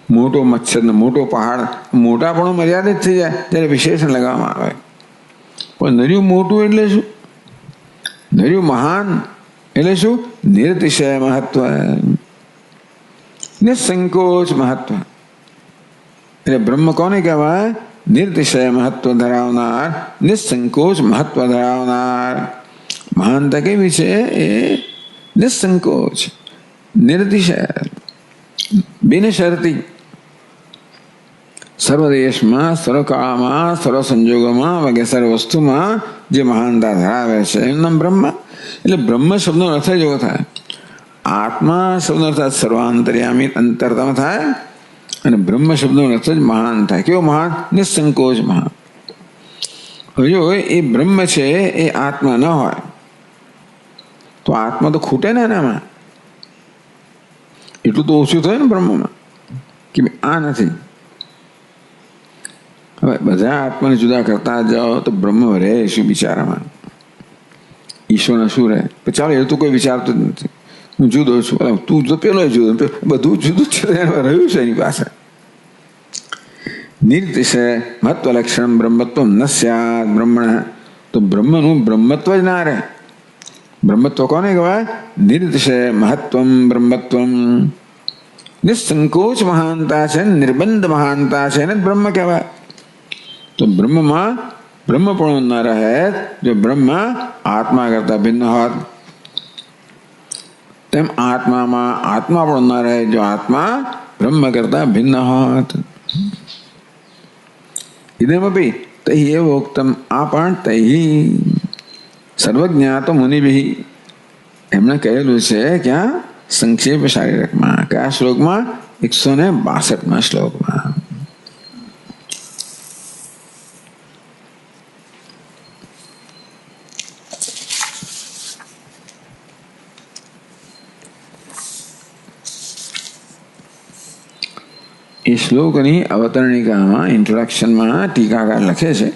Speaker 1: મોટો મચ્છર ને મોટો પહાડ, મોટા પણ મર્યાદિત થઈ જાય ત્યારે વિશેષણ લગાવવામાં આવે. પણ નર્યું મોટું એટલે શું? નર્યું મહાન એટલે શું? નિરતિશય મહત્વ, નિસંકોચ મહત્વ. એટલે બ્રહ્મ કોને કહેવાય? નિર્તિશય મહત્વ ધરાવનાર, નિસંકોચ મહત્વ ધરાવનાર. મહાનતા કેવી છે? એ નિસંકોચ, નિર્તિશય, બિનશરતી. સર્વદેશમાં, સર્વકાળમાં, સર્વ સંજોગોમાં વગેરે સર્વ વસ્તુમાં જે મહાનતા ધરાવે છે એનું નામ બ્રહ્મ. એટલે બ્રહ્મ શબ્દનો અર્થ જ એવો થાય. આત્મા શબ્દનો અર્થ સર્વાંતર્યામી, અંતરતમ થાય, અને બ્રહ્મ શબ્દનો અર્થ જ મહાન થાય. કેવો મહાન? નિસંકોચ મહાન. હવે જો એ બ્રહ્મ છે એ આત્મા ન હોય તો આત્મા તો ખૂટે ને એનામાં. એટલું તો ઓછું થયું ને બ્રહ્મમાં કે આ નથી. હવે બધા આત્માને જુદા કરતા જાઓ તો બ્રહ્મ રહે શું બિચારામાં? ઈશ્વરને શું રહે? ચાલો એ તો કોઈ વિચારતું જ નથી. હું જુદો છું, તું તો પેલો જુદો, બધું જુદું છે, રહ્યું છે એની પાસે. નિર્તિશય મહત્વ લક્ષણ બ્રહ્મત્વ ન સ્યાत् બ્રહ્મણ. તો બ્રહ્મનું બ્રહ્મત્વ જ ના રહે. બ્રહ્મત્વ કોને કહેવાય? નિર્તિશય મહત્વમ બ્રહ્મત્વમ. નિસંકોચ મહાનતા છે, નિર્બંધ મહાનતા છે એને બ્રહ્મ કહેવાય. તો બ્રહ્મમાં બ્રહ્મપણું ન રહે જો બ્રહ્મ આત્મા કરતા ભિન્ન હોત. તેમ આત્મામાં આત્મા પણ ન રહે જો આત્મા બ્રહ્મ કરતા ભિન્ન હોત. ઇદમપી તૈ એવ ઉક્તમ, આ પણ તૈ સર્વજ્ઞાત મુનિભિ, એમણે કહેલું છે ક્યાં? સંક્ષેપ શારીરકમાં. કયા શ્લોકમાં? 162માં શ્લોકમાં. શ્લોકની અવતરણિકામાં ઇન્ટ્રોડક્શનમાં ટીકાકાર લખે છે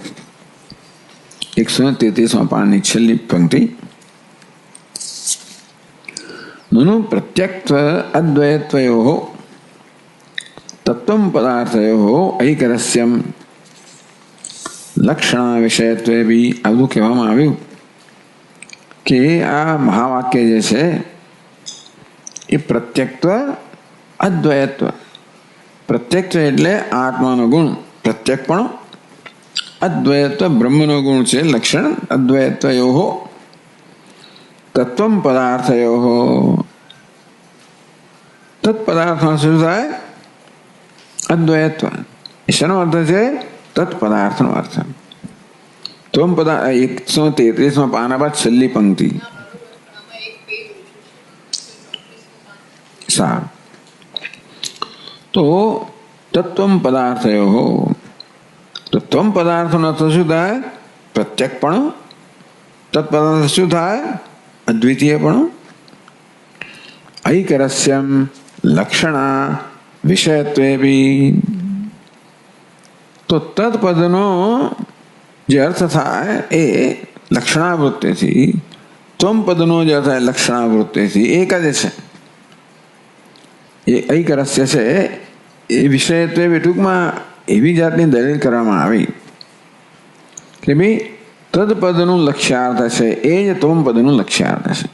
Speaker 1: 133 પાનની છેલ્લી પંક્તિ, નનુ પ્રત્યક્ત્વ અદ્વયત્વયોઃ તત્વં પદાર્થયોઃ ઐકરસ્યમ લક્ષણા વિષયત્વે બી આ બધું કહેવામાં આવ્યું કે આ મહાવાક્ય જે છે એ પ્રત્યક્ત્વ અદ્વયત્વ, પ્રત્યક્ત્વ એટલે આત્માનો ગુણ પ્રત્યક્ષપણો, અદ્વયત્વ બ્રહ્મનો ગુણ છે લક્ષણ, અદ્વયત્વયોઃ તત્વં પદાર્થયોઃ, તત્પદાર્થનો શું થાય? અદ્વયત્વ. શેનો અર્થ છે? તત્પદાર્થનો અર્થ. ત્વમ પદાર્થ 133 પાના બાદ છેલ્લી પંક્તિ. સારું. તો તત્વમ પદાર્થયોઃ, તત્વમ પદાર્થનો અર્થ શું થાય? પ્રત્યક્ષપણો. તત્પદાર્થ શું થાય? અદ્વિતીયપણો. ઐકરસ્યમ લક્ષણા વિષયત્વે બી. તો તત્પદનો જે અર્થ થાય એ લક્ષણાવૃત્તિથી, ત્વમ પદનો જે અર્થ થાય લક્ષણાવૃત્તિથી એક જ છે. એ ઐકરસ્ય છે એ વિષયત્વે ટૂંકમાં એવી જાતની દલીલ કરવામાં આવી કે ભાઈ તદપદનું લક્ષ્યાર્થ છે એ જ ત્વમ પદનું લક્ષ્યાર્થ છે.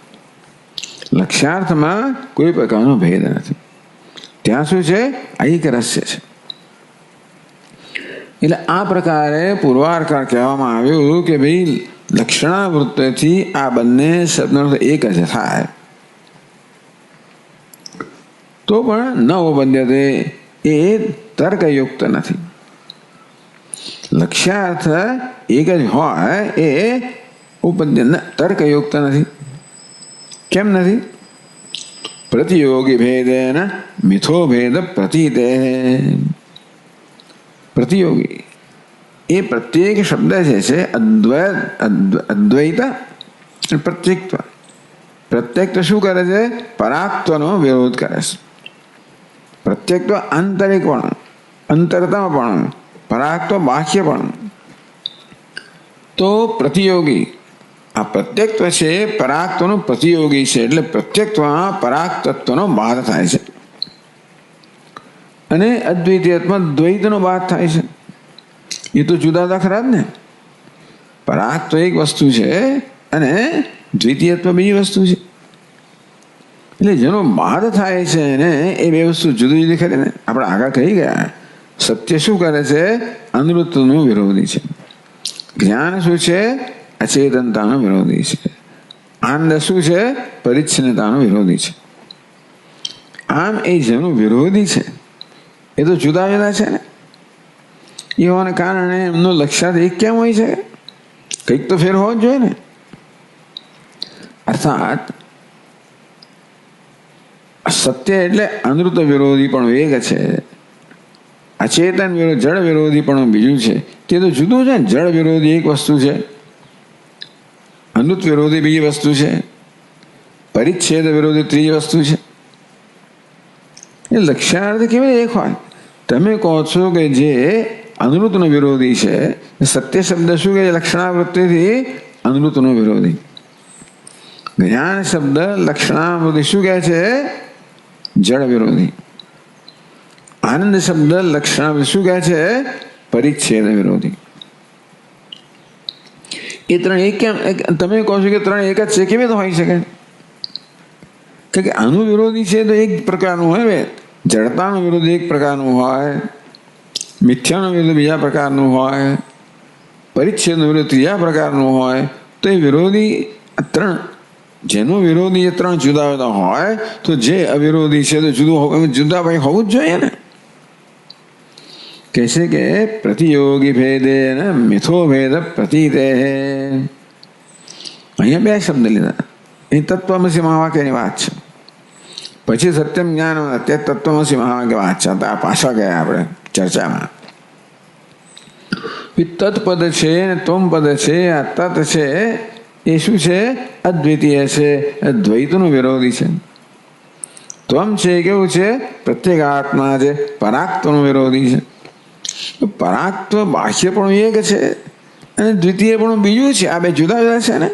Speaker 1: લક્ષ્યાર્થમાં કોઈ પ્રકારનો ભેદ નથી. ત્યાં શું છે? ઐકરસ્ય છે. એટલે આ પ્રકારે પૂર્વાર્કાર કહેવામાં આવ્યું કે ભાઈ લક્ષણાવૃત્તિથી આ બંને શબ્દનો એક જ થાય તો પણ ન ઉપપદ્યતે, એ તર્કયુક્ત નથી. લક્ષ્યાર્થ એક જ હોય એ તર્કયુક્ત નથી. કેમ નથી? પ્રતિયોગી ભેદેન મિથો ભેદ પ્રતીતે. પ્રતિયોગી એ પ્રત્યેક શબ્દ જે છે અદ્વૈત પ્રત્યેકત્વ. પ્રત્યેકત્વ શું કરે છે? પરાક્ત્વનો વિરોધ કરે છે. પ્રત્યેકત્વ આંતરિકપણું, અંતરતાપણું, પરાક્ત્વ બાહ્યપણું. તો પ્રતિયોગી આ પ્રત્યેકત્વ છે પરાક્ત્વનું પ્રતિયોગી છે. એટલે પ્રત્યેકત્વમાં પરાક્તત્વનો બાદ થાય છે અને અદ્વિતીયત્વમાં દ્વૈતનો બાદ થાય છે. એ તો જુદા હતા ખરા જ ને. પરાક્ત્વ એક વસ્તુ છે અને દ્વિતીયત્વ બીજી વસ્તુ છે. એટલે જેનો બાદ થાય છે ને એ બે વસ્તુ જુદી જુદી ખરી ને. આપણે આગળ કહી ગયા સત્ય શું કરે છે? અનૃતનું વિરોધી છે. જ્ઞાન શું છે? અચેતનતાનો વિરોધી છે. આનંદ શું છે? પરિચ્છિન્નતાનો વિરોધી છે. આમ એ જેનું વિરોધી છે એ તો જુદા જુદા છે ને. એ હોવાને કારણે એમનો લક્ષ્યાર્થ એક કેમ હોય છે? કંઈક તો ફેર હોવો જ જોઈએ ને. અર્થાત સત્ય એટલે અનૃત વિરોધી પણ એક છે, અચેતન વિરોધ જળ વિરોધી પણ બીજું છે. તે તો જુદું છે ને. જળ વિરોધી એક વસ્તુ છે, અનૃત વિરોધી બીજી વસ્તુ છે, પરિચ્છેદ વિરોધી ત્રીજી વસ્તુ છે. એ લક્ષ્યાર્થ કેવી રીતે એક હોય? તમે કહો છો કે જે અનૃતનો વિરોધી છે, સત્ય શબ્દ શું કહે? લક્ષણાવૃત્તિથી અનૃતનો વિરોધી. જ્ઞાન શબ્દ લક્ષણાવૃત્તિ શું કહે છે? જળ વિરોધી. આનંદ શબ્દ લક્ષણ શું કહે છે? પરિચ્છેદ વિરોધી. એ ત્રણ એક કેમ? તમે કહો છો કે ત્રણ એક જ છે, કેવી રીતે હોઈ શકે? કે આનું વિરોધી છે તો એક પ્રકારનું હોય, જડતાનો વિરોધ એક પ્રકારનું હોય, મિથ્યાનો વિરોધ બીજા પ્રકારનું હોય, પરિચ્છેદનો વિરોધ ત્રીજા પ્રકારનું હોય. તો એ વિરોધી ત્રણ, જેનો વિરોધી એ ત્રણ જુદા જુદા હોય તો જે અવિરોધી છે તો જુદા ભાઈ હોવું જ જોઈએ ને. કહે છે કે પ્રતિયોગી ભેદે મિથો ભેદ પ્રતીતે. અહીંયા બે શબ્દ લીધા. એ તત્વમસી મહાવાક્યની વાત છે. પછી સત્યમ જ્ઞાન અત્યારે તત્વમસી મહાવાક્ય વાત છે. આ પાછા ગયા આપણે ચર્ચામાં. તત્પદ છે ને ત્વમ પદ છે. આ તત્ છે એ શું છે? અદ્વિતીય છે, દ્વૈતનું વિરોધી છે. ત્વમ છે કેવું છે? પ્રત્યેગાત્મા છે, પરાક્ત્વનો વિરોધી છે. પરાક્ત્વ બાહ્ય પણ એક છે અને દ્વિતીય પણ બીજું છે. આ બે જુદા જુદા છે ને,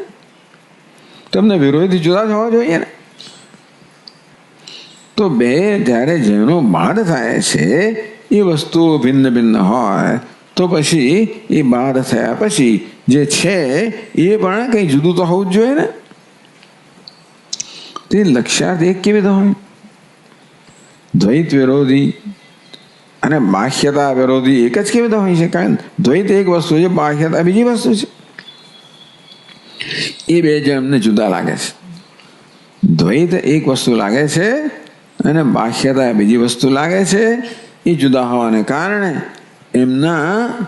Speaker 1: તમને વિરોધી જુદા જ હોવા જોઈએ ને. તો બે જ્યારે જેનો બાદ થાય છે એ વસ્તુઓ ભિન્ન ભિન્ન હોય તો પછી એ બાદ થયા પછી જે છે એ પણ કંઈ જુદું તો હોવું જ જોઈએ ને. તે લક્ષ્યાર્થ એક કેવી રીતે હોય? દ્વૈત વિરોધી અને બાહ્યતા વિરોધી એક જ કેવી રીતે હોય છે? કારણ દ્વૈત એક વસ્તુ છે, બાહ્યતા બીજી વસ્તુ છે. એ બે જે અમને જુદા લાગે છે. દ્વૈત એક વસ્તુ લાગે છે અને બાહ્યતા બીજી વસ્તુ લાગે છે. એ જુદા હોવાને કારણે એમના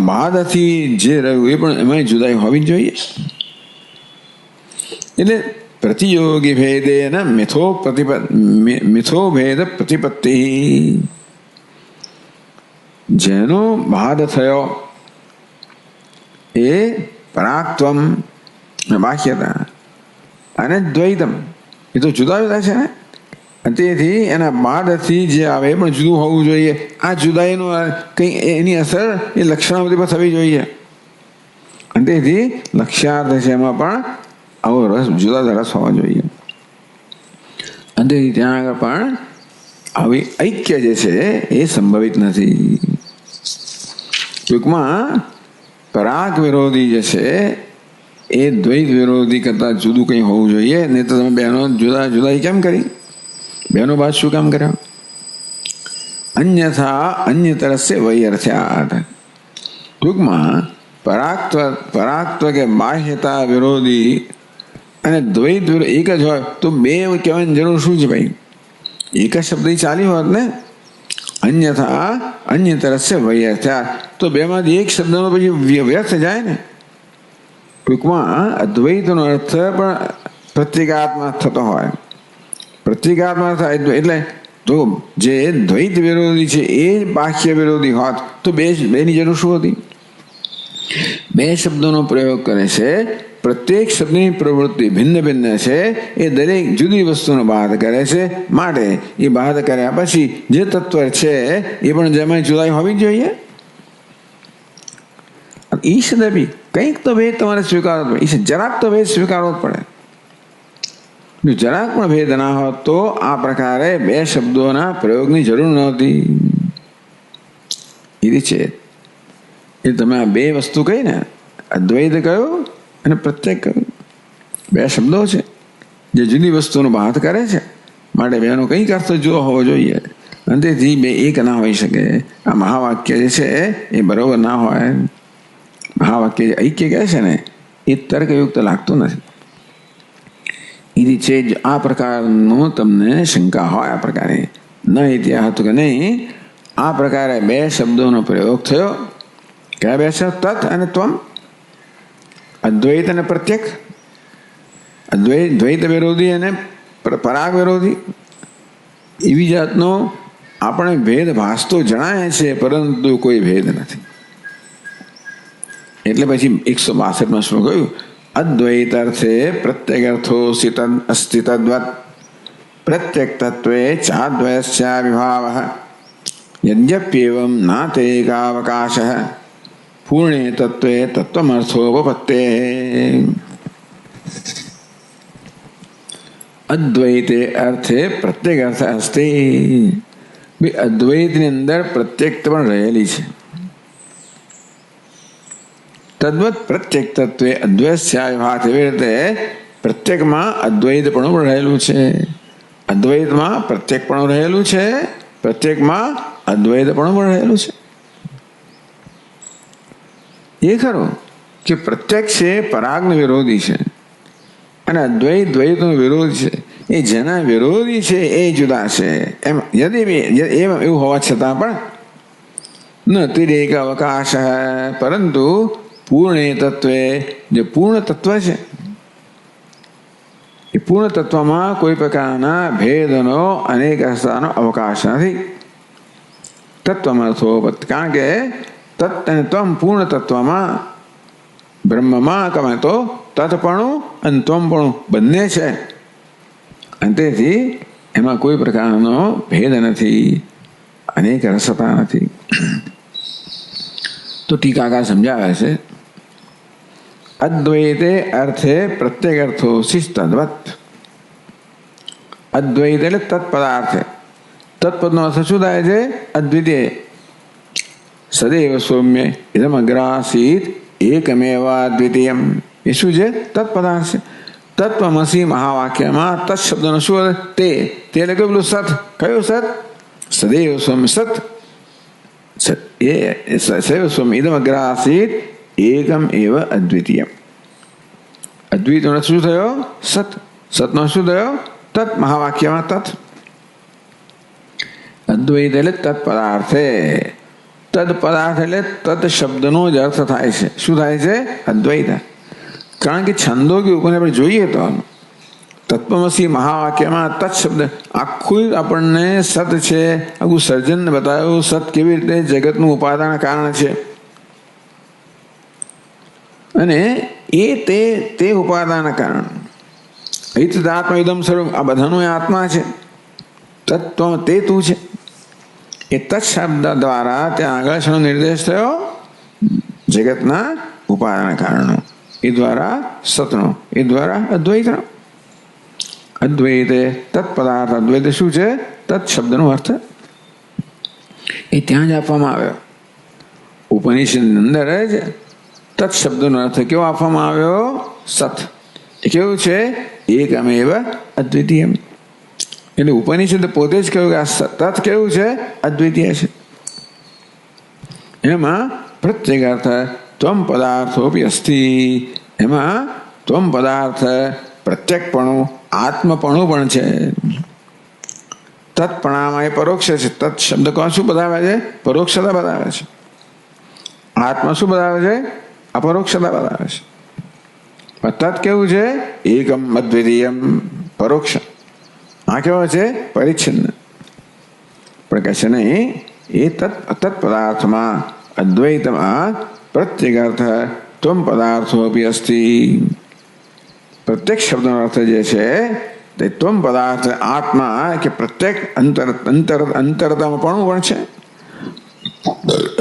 Speaker 1: બાદથી જે રહ્યું એ પણ એમાં જુદાઈ હોવી જ જોઈએ. એટલે પ્રતિયોગી ભેદે મિથો ભેદ પ્રતિપત્તિ, જેનો બાદ થયો એ પરાક્ત્વમ બાહ્યતા અને દ્વૈતમ એ તો જુદા જુદા છે ને. તેથી એના બાદથી જે આવે એ પણ જુદું હોવું જોઈએ. આ જુદાઈનું કંઈ એની અસર એ લક્ષણાવૃત્તિ પર થવી જોઈએ. અને તેથી લક્ષ્યાર્થ છે એમાં પણ આવો રસ જુદા જુદા રસ હોવા જોઈએ. અને તેથી ત્યાં આગળ પણ આવી ઐક્ય જે છે એ સંભવિત નથી. ટૂંકમાં પરાગ વિરોધી જે છે એ દ્વૈત વિરોધી કરતા જુદું કંઈ હોવું જોઈએ. નહીં તો તમે બહેનો જુદાઈ કેમ કરી? બહેનો બાદ શું કામ કર્યા? અન્યથા અન્યતરસ્ય વૈયર્થ્યાત. ટૂંકમાં પરાક્ત્વ કે બાહ્યતા વિરોધી અને દ્વૈત વિરોધી એક જ હોય તો બે કહેવાની જરૂર શું છે ભાઈ? એક જ શબ્દ ચાલી હોત ને. અન્યથા અન્યતરસ્ય વૈયર્થ્યાત, તો બેમાંથી એક શબ્દનો પછી વ્યર્થ જાય ને. ટૂંકમાં અદ્વૈતનો અર્થ પણ પ્રત્યેગાત્મા થતો હોય. પ્રત્યેગાત્મા થાય એટલે તો જે દ્વૈત વિરોધી છે એ બાહ્ય વિરોધી હોત તો બેની જરૂર શું હતી? બે શબ્દોનો પ્રયોગ કરે છે. પ્રત્યેક શબ્દની પ્રવૃત્તિ ભિન્ન ભિન્ન છે. એ દરેક જુદી વસ્તુનો બાદ કરે છે. માટે એ બાદ કર્યા પછી જે તત્વ છે એ પણ જેમાં જુદાઈ હોવી જ જોઈએ. ઈશદપી કંઈક તો ભેદ તમારે સ્વીકારવો પડે. જરાક તો ભેદ સ્વીકારવો જ પડે. જો જરાક પણ ભેદ ના હોત તો આ પ્રકારે બે શબ્દોના પ્રયોગની જરૂર નહોતી. એ છે એ તમે આ બે વસ્તુ કહી ને, અદ્વૈત કહ્યું અને પ્રત્યેક કહ્યું. બે શબ્દો છે જે જુદી વસ્તુનો બાદ કરે છે. માટે બેનો કંઈક અર્થ જુદો હોવો જોઈએ. અને તેથી બે એક ના હોઈ શકે. આ મહાવાક્ય જે છે એ બરોબર ના હોય. મહાવાક્ય જે ઐક્ય કહે છે ને એ તર્કયુક્ત લાગતું નથી. એથી છે જ આ પ્રકારનું તમને શંકા હોય. આ પ્રકારે ન ઇતિહાસ હતું કે નહીં, આ પ્રકારે બે શબ્દોનો પ્રયોગ થયો. કયા બે શબ્દ? તત અને ત્વમ. અદ્વૈત અને પ્રત્યેક. દ્વૈત વિરોધી અને પરાગ વિરોધી. એવી જાતનો આપણે ભેદ ભાસતો જણાય છે પરંતુ કોઈ ભેદ નથી. એટલે પછી 162માં શું કહ્યું? અદ્વૈત અર્થે પ્રત્યેક અર્થો અસ્તિ તદ્વત પ્રત્યેક તત્વે ચાદ્વયસ્યા વિભાવઃ યદ્યપ્યેવં નાતેકાવકાશઃ પૂર્ણે તત્વે તત્વમર્થોપપત્તેઃ. અદ્વૈતે અર્થે પ્રત્યેક અર્થ અસ્તિ. અદ્વૈતની અંદર પ્રત્યેક પણ રહેલી છે. તદ્વત પ્રત્યેક તત્વે અદ્વૈસ્યા વિભાવ. એવી રીતે પ્રત્યેકમાં અદ્વૈત પણ રહેલું છે. અદ્વૈતમાં પ્રત્યેક પણ રહેલું છે. પ્રત્યેકમાં અદ્વૈત પણ રહેલું છે. એ ખરું કે પ્રત્યેક છે પરાગનો વિરોધી છે અને અદ્વૈત દ્વૈતનો વિરોધ છે. એ જેના વિરોધી છે એ જુદા છે. એમ એવું હોવા છતાં પણ ન તિરેક અવકાશ, પરંતુ પૂર્ણે તત્વે જે પૂર્ણ તત્વ છે એ પૂર્ણ તત્વમાં કોઈ પ્રકારના ભેદનો અનેક અવસ્થાનો અવકાશ નથી. તત્વમર્થો, કારણ કે તત્ અને ત્વમ પૂર્ણ તત્વમાં બ્રહ્મમાં કમે તો તત્પણું અને ત્વમપણું બંને છે. અને તેથી એમાં કોઈ પ્રકારનો ભેદ નથી, અનેક રસતા નથી. તો ટીકાકાર સમજાવે છે, અદ્વૈતે અર્થે પ્રત્યેક અર્થોસી તદ્વત. અદ્વૈત એટલે તત્પદાર્થે. તત્પદનો અર્થ શું થાય છે? અદ્વિતીય. સદૈવ સૌમ્ય ઇદમ અગ્રાસીત એકમેવ અદ્વિતીયમ. એ શું છે? તત્પદાર્થ છે. તત્વમસી મહાવાક્યમાં તત્ શબ્દનો શું? તે એટલે પેલું સત. કયું સત? સદૈવ સૌમ્ય સત. સદૈવ સૌમ્ય ઇદમ અગ્રાસીત એકમ એવ અદ્વિતીયમ. અદ્વિતીયનો શું થયો? સત. સતનો શું થયો? તત્. મહાવાક્યમાં તત્. અદ્વૈત એટલે તત્પદાર્થે. તદ પદાર્થ એટલે તદ શબ્દનો જ અર્થ થાય છે. શું થાય છે? અદ્વૈત. કારણ કે છંદો કે ઉપર આપણે જોઈએ તો તત્વમસી મહાવાક્યમાં તત્ શબ્દ આખું આપણને સત છે. આખું સર્જન બતાવ્યું સત કેવી રીતે જગતનું ઉપાદાન કારણ છે, અને તે ઉપાદાન કારણ. આત્મા ઇદમ સ્વરૂપ, આ બધાનું આત્મા છે. તત્વ તે તું છે. એ તત્ શબ્દ દ્વારા ત્યાં આગળ શેનો નિર્દેશ થયો? જગતના ઉપાદાન કારણો. એ દ્વારા સતનો, એ દ્વારા અદ્વૈતનો. અદ્વૈતે તત્પદાર્થ. અદ્વૈત શું છે? તત્ શબ્દનો અર્થ એ ત્યાં જ આપવામાં આવ્યો. ઉપનિષદની અંદર જ તત્ શબ્દનો અર્થ કેવો આપવામાં આવ્યો? સત. એ કેવું છે? એકમેવ અદ્વિતીયમ. એટલે ઉપનિષદ પોતે જ કહ્યું કે આ તત્ કેવું છે? અદ્વિતીય છે. એમાં પ્રત્યેક અર્થ ત્વમ પદાર્થોપી અસ્તિ. એમાં ત્વમ પદાર્થ પ્રત્યેકપણું, આત્મપણું પણ છે. તત્પણામાં એ પરોક્ષ છે. તત્ શબ્દ કોણ શું બતાવે છે? પરોક્ષતા બતાવે છે. આત્મા શું બતાવે છે? અપરોક્ષતા બતાવે છે. તત્ કેવું છે? એકમ અદ્વિતીયમ, પરોક્ષ. આ કેવો છે? પરિચ્છિન્ન. પણ કહે છે નહીં, એ તત્પદાર્થમાં અદ્વૈતમાં પ્રત્યેક અર્થ ત્વમ પદાર્થોપી અસ્તિ. પ્રત્યેક શબ્દનો અર્થ જે છે તે ત્વમ પદાર્થ આત્મા કે પ્રત્યેક અંતરતામાં પણ છે.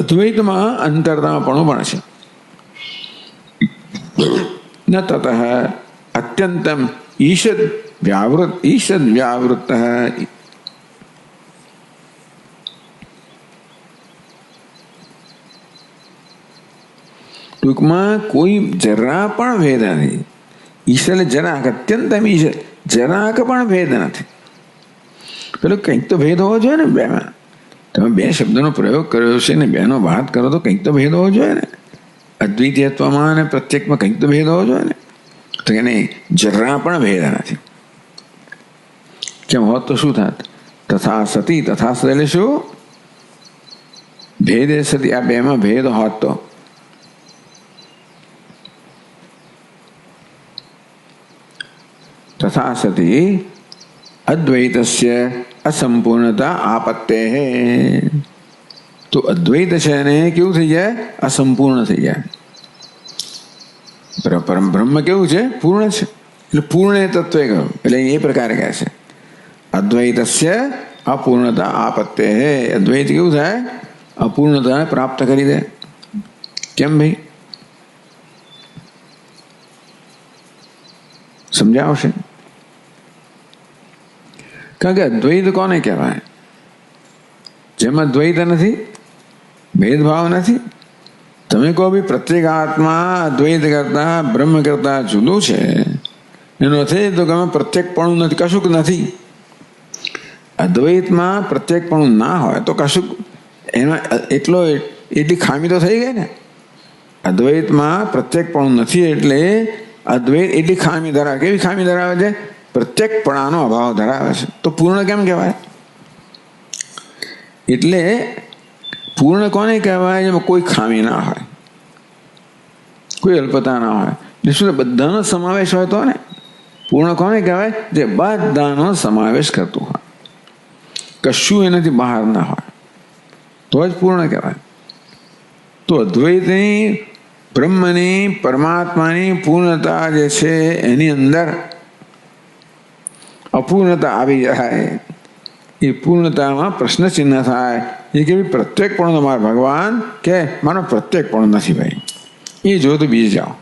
Speaker 1: અદ્વૈતમાં અંતરતામાં પણ છે. ન તતઃ અત્યંતમ ઈષદ વ્યાવૃત. ટૂંકમાં કોઈ જરા પણ ભેદ નથી. ઈશ્વર જરાક, અત્યંતમ ઈશ્વર, જરાક પણ ભેદ નથી. પેલો કંઈક તો ભેદ હોવો જોઈએ ને બેમાં. તમે બે શબ્દનો પ્રયોગ કર્યો છે ને બેનો વાત કરો તો કંઈક તો ભેદ હોવો જોઈએ ને. અદ્વિતીયત્વમાં અને પ્રત્યેકમાં કંઈક તો ભેદ હોવો જોઈએ ને. તો કે નહીં, જરા પણ ભેદ નથી. કેમ હોત તો શું થાત? તથા સતી. તથા સત એટલે શું? ભેદે સતી. આ બેમાં ભેદ હોત તો તથા સતી અદ્વૈતસ્ય અસંપૂર્ણતા આપત્તે. તો અદ્વૈત છે ને કેવું થઈ જાય? અસંપૂર્ણ થઈ જાય. પરમ બ્રહ્મ કેવું છે? પૂર્ણ છે. એટલે પૂર્ણ તત્વ કહ્યું. એટલે એ પ્રકારે કહે છે અદ્વૈતસ્ય અપૂર્ણતા આપત્તે. અદ્વૈત કેવું થાય? અપૂર્ણતા પ્રાપ્ત કરી દે. કેમ ભાઈ? સમજાવશે. કારણ કે અદ્વૈત કોને કહેવાય? જેમાં દ્વૈત નથી, ભેદભાવ નથી. તમે કહો ભાઈ પ્રત્યેક આત્મા અદ્વૈત કરતા બ્રહ્મ કરતા જુદું છે, એનો અર્થ તો કે પ્રત્યેકપણું નથી, કશુંક નથી. અદ્વૈતમાં પ્રત્યેકપણું ના હોય તો કશુંક એમાં એટલી ખામી તો થઈ ગઈ ને. અદ્વૈતમાં પ્રત્યેકપણું નથી એટલે અદ્વૈત એટલી ખામી ધરાવે. કેવી ખામી ધરાવે છે? પ્રત્યેકપણાનો અભાવ ધરાવે છે. તો પૂર્ણ કેમ કહેવાય? એટલે પૂર્ણ કોને કહેવાય? જેમાં કોઈ ખામી ના હોય, કોઈ અલ્પતા ના હોય. શું બધાનો સમાવેશ હોય તો ને પૂર્ણ કોને કહેવાય? જે બધાનો સમાવેશ કરતું હોય, કશું એનાથી બહાર ના હોય, તો જ પૂર્ણ કહેવાય. તો અદ્વૈતની, બ્રહ્મની, પરમાત્માની પૂર્ણતા જે છે એની અંદર અપૂર્ણતા આવી જાય, એ પૂર્ણતામાં પ્રશ્ન ચિહ્ન થાય. એ કે ભાઈ પ્રત્યેકપણું મારા ભગવાન કે મારો પ્રત્યેકપણું નથી ભાઈ, એ જો તો બીજે જાઓ.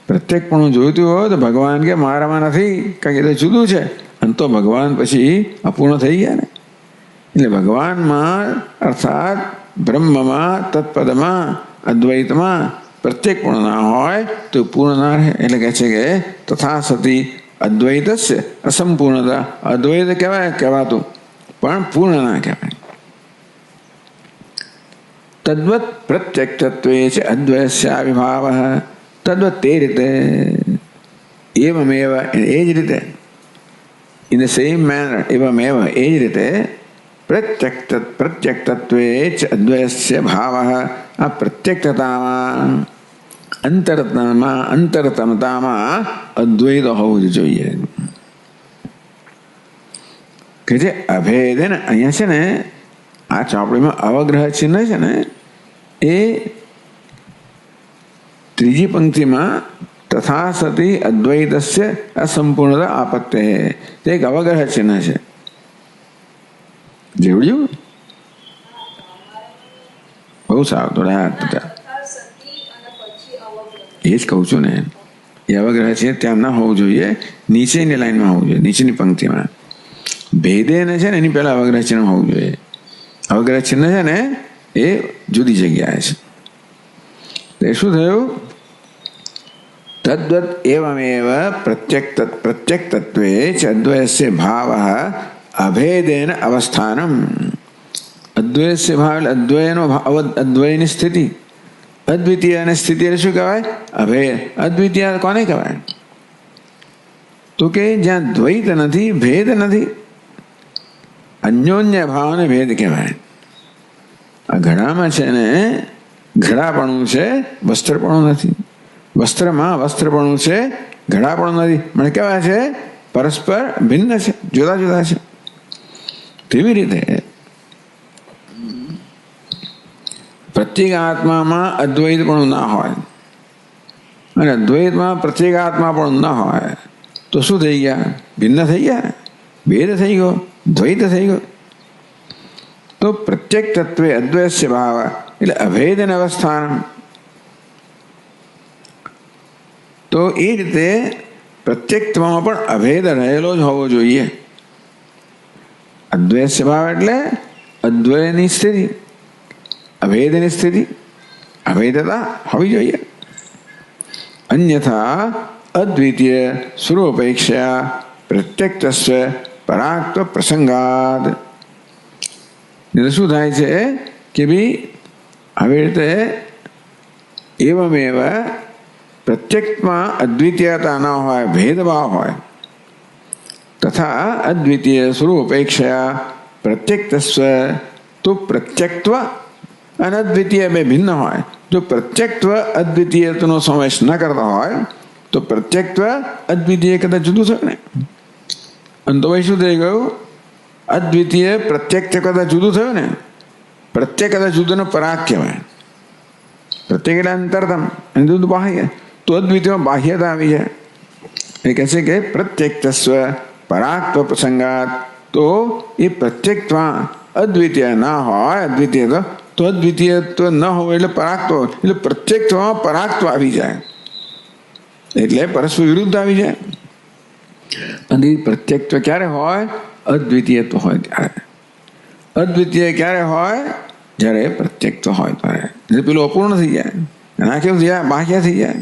Speaker 1: પ્રત્યેકપણું જોઈતું હોય તો ભગવાન કે મારામાં નથી, કારણ કે એ જુદું છે. અને તો ભગવાન પછી અપૂર્ણ થઈ ગયા ને. એટલે ભગવાનમાં અર્થાત બ્રહ્મમાં, તત્પદમાં, અદ્વૈતમાં પ્રત્યેકપણું ના હોય તો પૂર્ણ ના રહે. એટલે કહે છે કે તથા સતી અદ્વૈત છે અસંપૂર્ણતા. અદ્વૈત કહેવાય કહેવાતું પણ પૂર્ણ ના કહેવાય. તદ્વત પ્રત્યક્ષત્વે છે અદ્વયસ્ય આવિર્ભાવ. તદ્વત તે રીતે, એવમેવ એ જ રીતે, ઇન ધ સેમ મેનર, એવમેવ એ જ રીતે પ્રત્યક્ષત્વે ચ અદ્વયસ્ય ભાવ. આ પ્રત્યક્ષતામાં, અંતરતમતામાં અદ્વૈત હોવું જ જોઈએ. કે જે અભેદ ને અહીંયા છે ને આ ચોપડીમાં અવગ્રહ ચિહ્ન છે ને એ ત્રીજી પંક્તિમાં તથા સતી અદ્વૈતસ્ય અસંપૂર્ણતા આપત્તે, તે એક અવગ્રહ ચિહ્ન છે. જેવડ્યું બહુ સારું. થોડા એ જ કહું છું ને, એ અવગ્રહ છે ત્યાં ના હોવું જોઈએ, નીચેની લાઈનમાં હોવું જોઈએ, નીચેની પંક્તિમાં. ભેદે ને છે ને એની પહેલા અવગ્રહ ચિહ્ન હોવું જોઈએ. અવગ્રહ ચિહ્ન છે ને એ જુદી જગ્યાએ છે. તે શું થયું? તદ્વત એવમેવ પ્રત્યક્ષત્વે ચ અદ્વયસ્ય ભાવ અભેદેન અવસ્થાનમ. અદ્વયસ્ય ભાવ એટલે અદ્વયનો ભાવ, અદ્વયની સ્થિતિ. અદ્વિતીય સ્થિતિ એટલે શું કહેવાય? અભેદ. અદ્વિતીય કોને કહેવાય? તો કે જ્યાં દ્વૈત નથી, ભેદ નથી, અન્યોન્ય ભાવને ભેદ કહેવાય. આ ઘડામાં છે ને ઘડાપણું છે, વસ્ત્રપણું નથી. વસ્ત્રમાં વસ્ત્રપણું છે, ઘડાપણું નથી. મને કહેવાય છે પરસ્પર ભિન્ન છે, જુદા જુદા છે. તેવી રીતે પ્રત્યેગાત્મામાં અદ્વૈતપણું ના હોય અને અદ્વૈતમાં પ્રત્યેગાત્માપણું ના હોય તો શું થઈ ગયા? ભિન્ન થઈ ગયા, ભેદ થઈ ગયો, દ્વૈત થઈ ગયો. તો પ્રત્યેક તત્વે અદ્વૈતસ્ય ભાવ એટલે અભેદન અવસ્થાન. તો એ રીતે પ્રત્યેકત્વમાં પણ અભેદ રહેલો જ હોવો જોઈએ. અદ્વૈતસ્ય ભાવ એટલે અદ્વયની સ્થિતિ, અભેદની સ્થિતિ, અભેદતા હોવી જોઈએ. અન્યથા અદ્વિતીય સ્વરૂપેક્ષા પ્રત્યક્ષસ્ય પરાક્ત પ્રસંગાદ. શું થાય છે કે ભાઈ આવી રીતે એવમેવ પ્રત્યેકમાં અદ્વિતીયતા ન હોય, ભેદભાવ હોય. તથા અદ્વિતીય સ્વરૂપેક્ષા પ્રત્યક્ષસ્વ, તો પ્રત્યક્ત્વ અને અદ્વિતીય બે ભિન્ન હોય. જો પ્રત્યક્ત્વ અદ્વિતીયનો સમાવેશ ન કરતા હોય તો પ્રત્યક્ત્વ અદ્વિતીય કદાચ જુદું થયું ને. અને તો ભાઈ શું થઈ ગયું? અદ્વિતીય પ્રત્યક્ષ કદાચ જુદું થયું ને. પ્રત્યેક કદાચ જુદું પરાગ કહેવાય. પ્રત્યેક એટલે અંતરતમ અને જુદું બાહ્ય. તો અદ્વિતીયમાં બાહ્યતા આવી જાય. એ કહે છે કે પ્રત્યક્ષસ્વ પરાક્ત્વ પ્રસંગાત. તો એ પ્રત્યેકમાં અદ્વિતીય ના હોય, અદ્વિતીય તો અદ્વિતીયત્વ ન હોય એટલે પરાક્ત્વ, એટલે પ્રત્યેકમાં પરાક્ત્વ આવી જાય, એટલે પરસ્પર વિરુદ્ધ આવી જાય. અને પ્રત્યેકત્વ ક્યારે હોય? અદ્વિતીયત્વ હોય ત્યારે. અદ્વિતીય ક્યારે હોય? જ્યારે પ્રત્યેકત્વ હોય ત્યારે. એટલે પેલું અપૂર્ણ થઈ જાય, એના કેવું થઈ જાય? બાહ્ય થઈ જાય.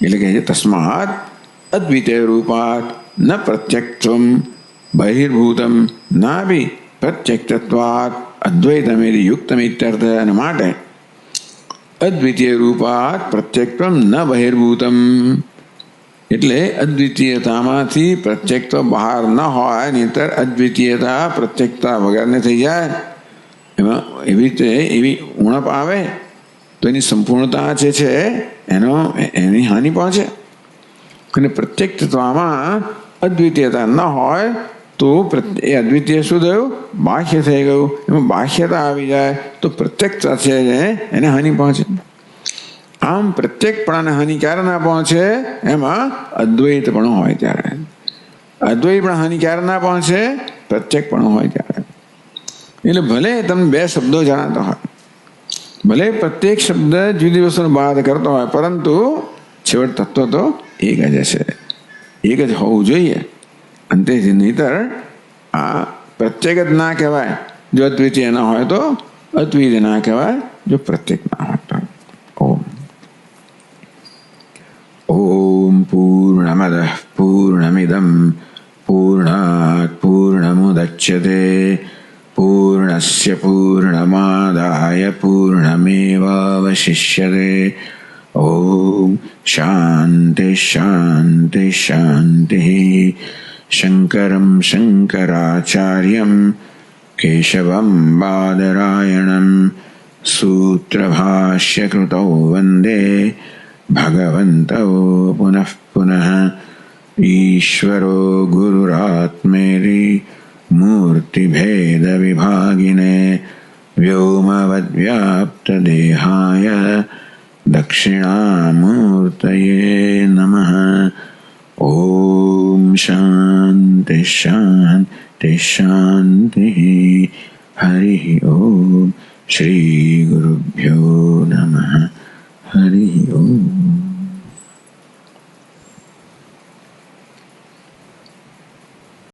Speaker 1: એટલે કહે છે તસ્માત અદ્વિતીય રૂપાત ન પ્રત્યક્ષમ બહિર્ભૂતમ નાભી પ્રત્યક્ષત્વાત અદ્વૈતમેરી યુક્તમ ઇત્યર્થ. અને માટે અદ્વિતીય રૂપાત પ્રત્યક્ષમ ન બહિર્ભૂતમ, એટલે અદ્વિતીયતામાંથી પ્રત્યક્ષ બહાર ન હોય, નહીંતર અદ્વિતીયતા પ્રત્યક્ષતા વગરને થઈ જાય. એમાં એવી રીતે એવી ઉણપ આવે તો એની સંપૂર્ણતા જે છે એની હાનિ પહોંચે. અને પ્રત્યક્ષતામાં અદ્વિતીયતા ન હોય તો એ અદ્વિતીય શું થયું? બાહ્ય થઈ ગયું. એમાં બાહ્યતા આવી જાય તો પ્રત્યક્ષતા છે એને હાનિ પહોંચે. આમ પ્રત્યેકપણાને હાનિ ક્યારે ના પહોંચે? એમાં અદ્વૈતપણું હોય ત્યારે. અદ્વૈત પણ હાનિ ક્યારે ના પહોંચે? પ્રત્યેકપણું હોય ત્યારે. એટલે ભલે તમને બે શબ્દો જણાતા હોય, ભલે પ્રત્યેક શબ્દ જુદી વસ્તુનો બાદ કરતો હોય, પરંતુ છેવટ તત્વ તો એક જ હશે, એક જ હોવું જોઈએ. અંતે નહીતર આ પ્રત્યેક જ ના કહેવાય જો અદ્વિતીય ના હોય તો, અદ્વિતીય ના કહેવાય જો પ્રત્યેક ના હોય તો. ઓમ ઓમ પૂર્ણમદ પૂર્ણમિદમ પૂર્ણાત પૂર્ણમુદચ્યતે પૂર્ણસ્ય પૂર્ણમાદાય પૂર્ણમેવાવશિષ્યતે. ઓમ શાંતિ શાંતિ શાંતિ. શંકરમ શંકરાચાર્યમ કેશવમ બાદરાયણમ સૂત્રભાષ્યકૃતૌ વંદે ભગવन्तौ પુનઃ પુનઃ. ઈશ્વરો ગુરુરાત્મેતિ મૂર્તિભેદવિભાગિને વ્યોમવદ્વ્યાપ્તદેહાય દક્ષિણામૂર્તયે નમઃ. ઓમ શાંતિ શાંતિ શાંતિ. હરિ ઓમ. શ્રી ગુરુભ્યો નમઃ. હરિ ઓમ.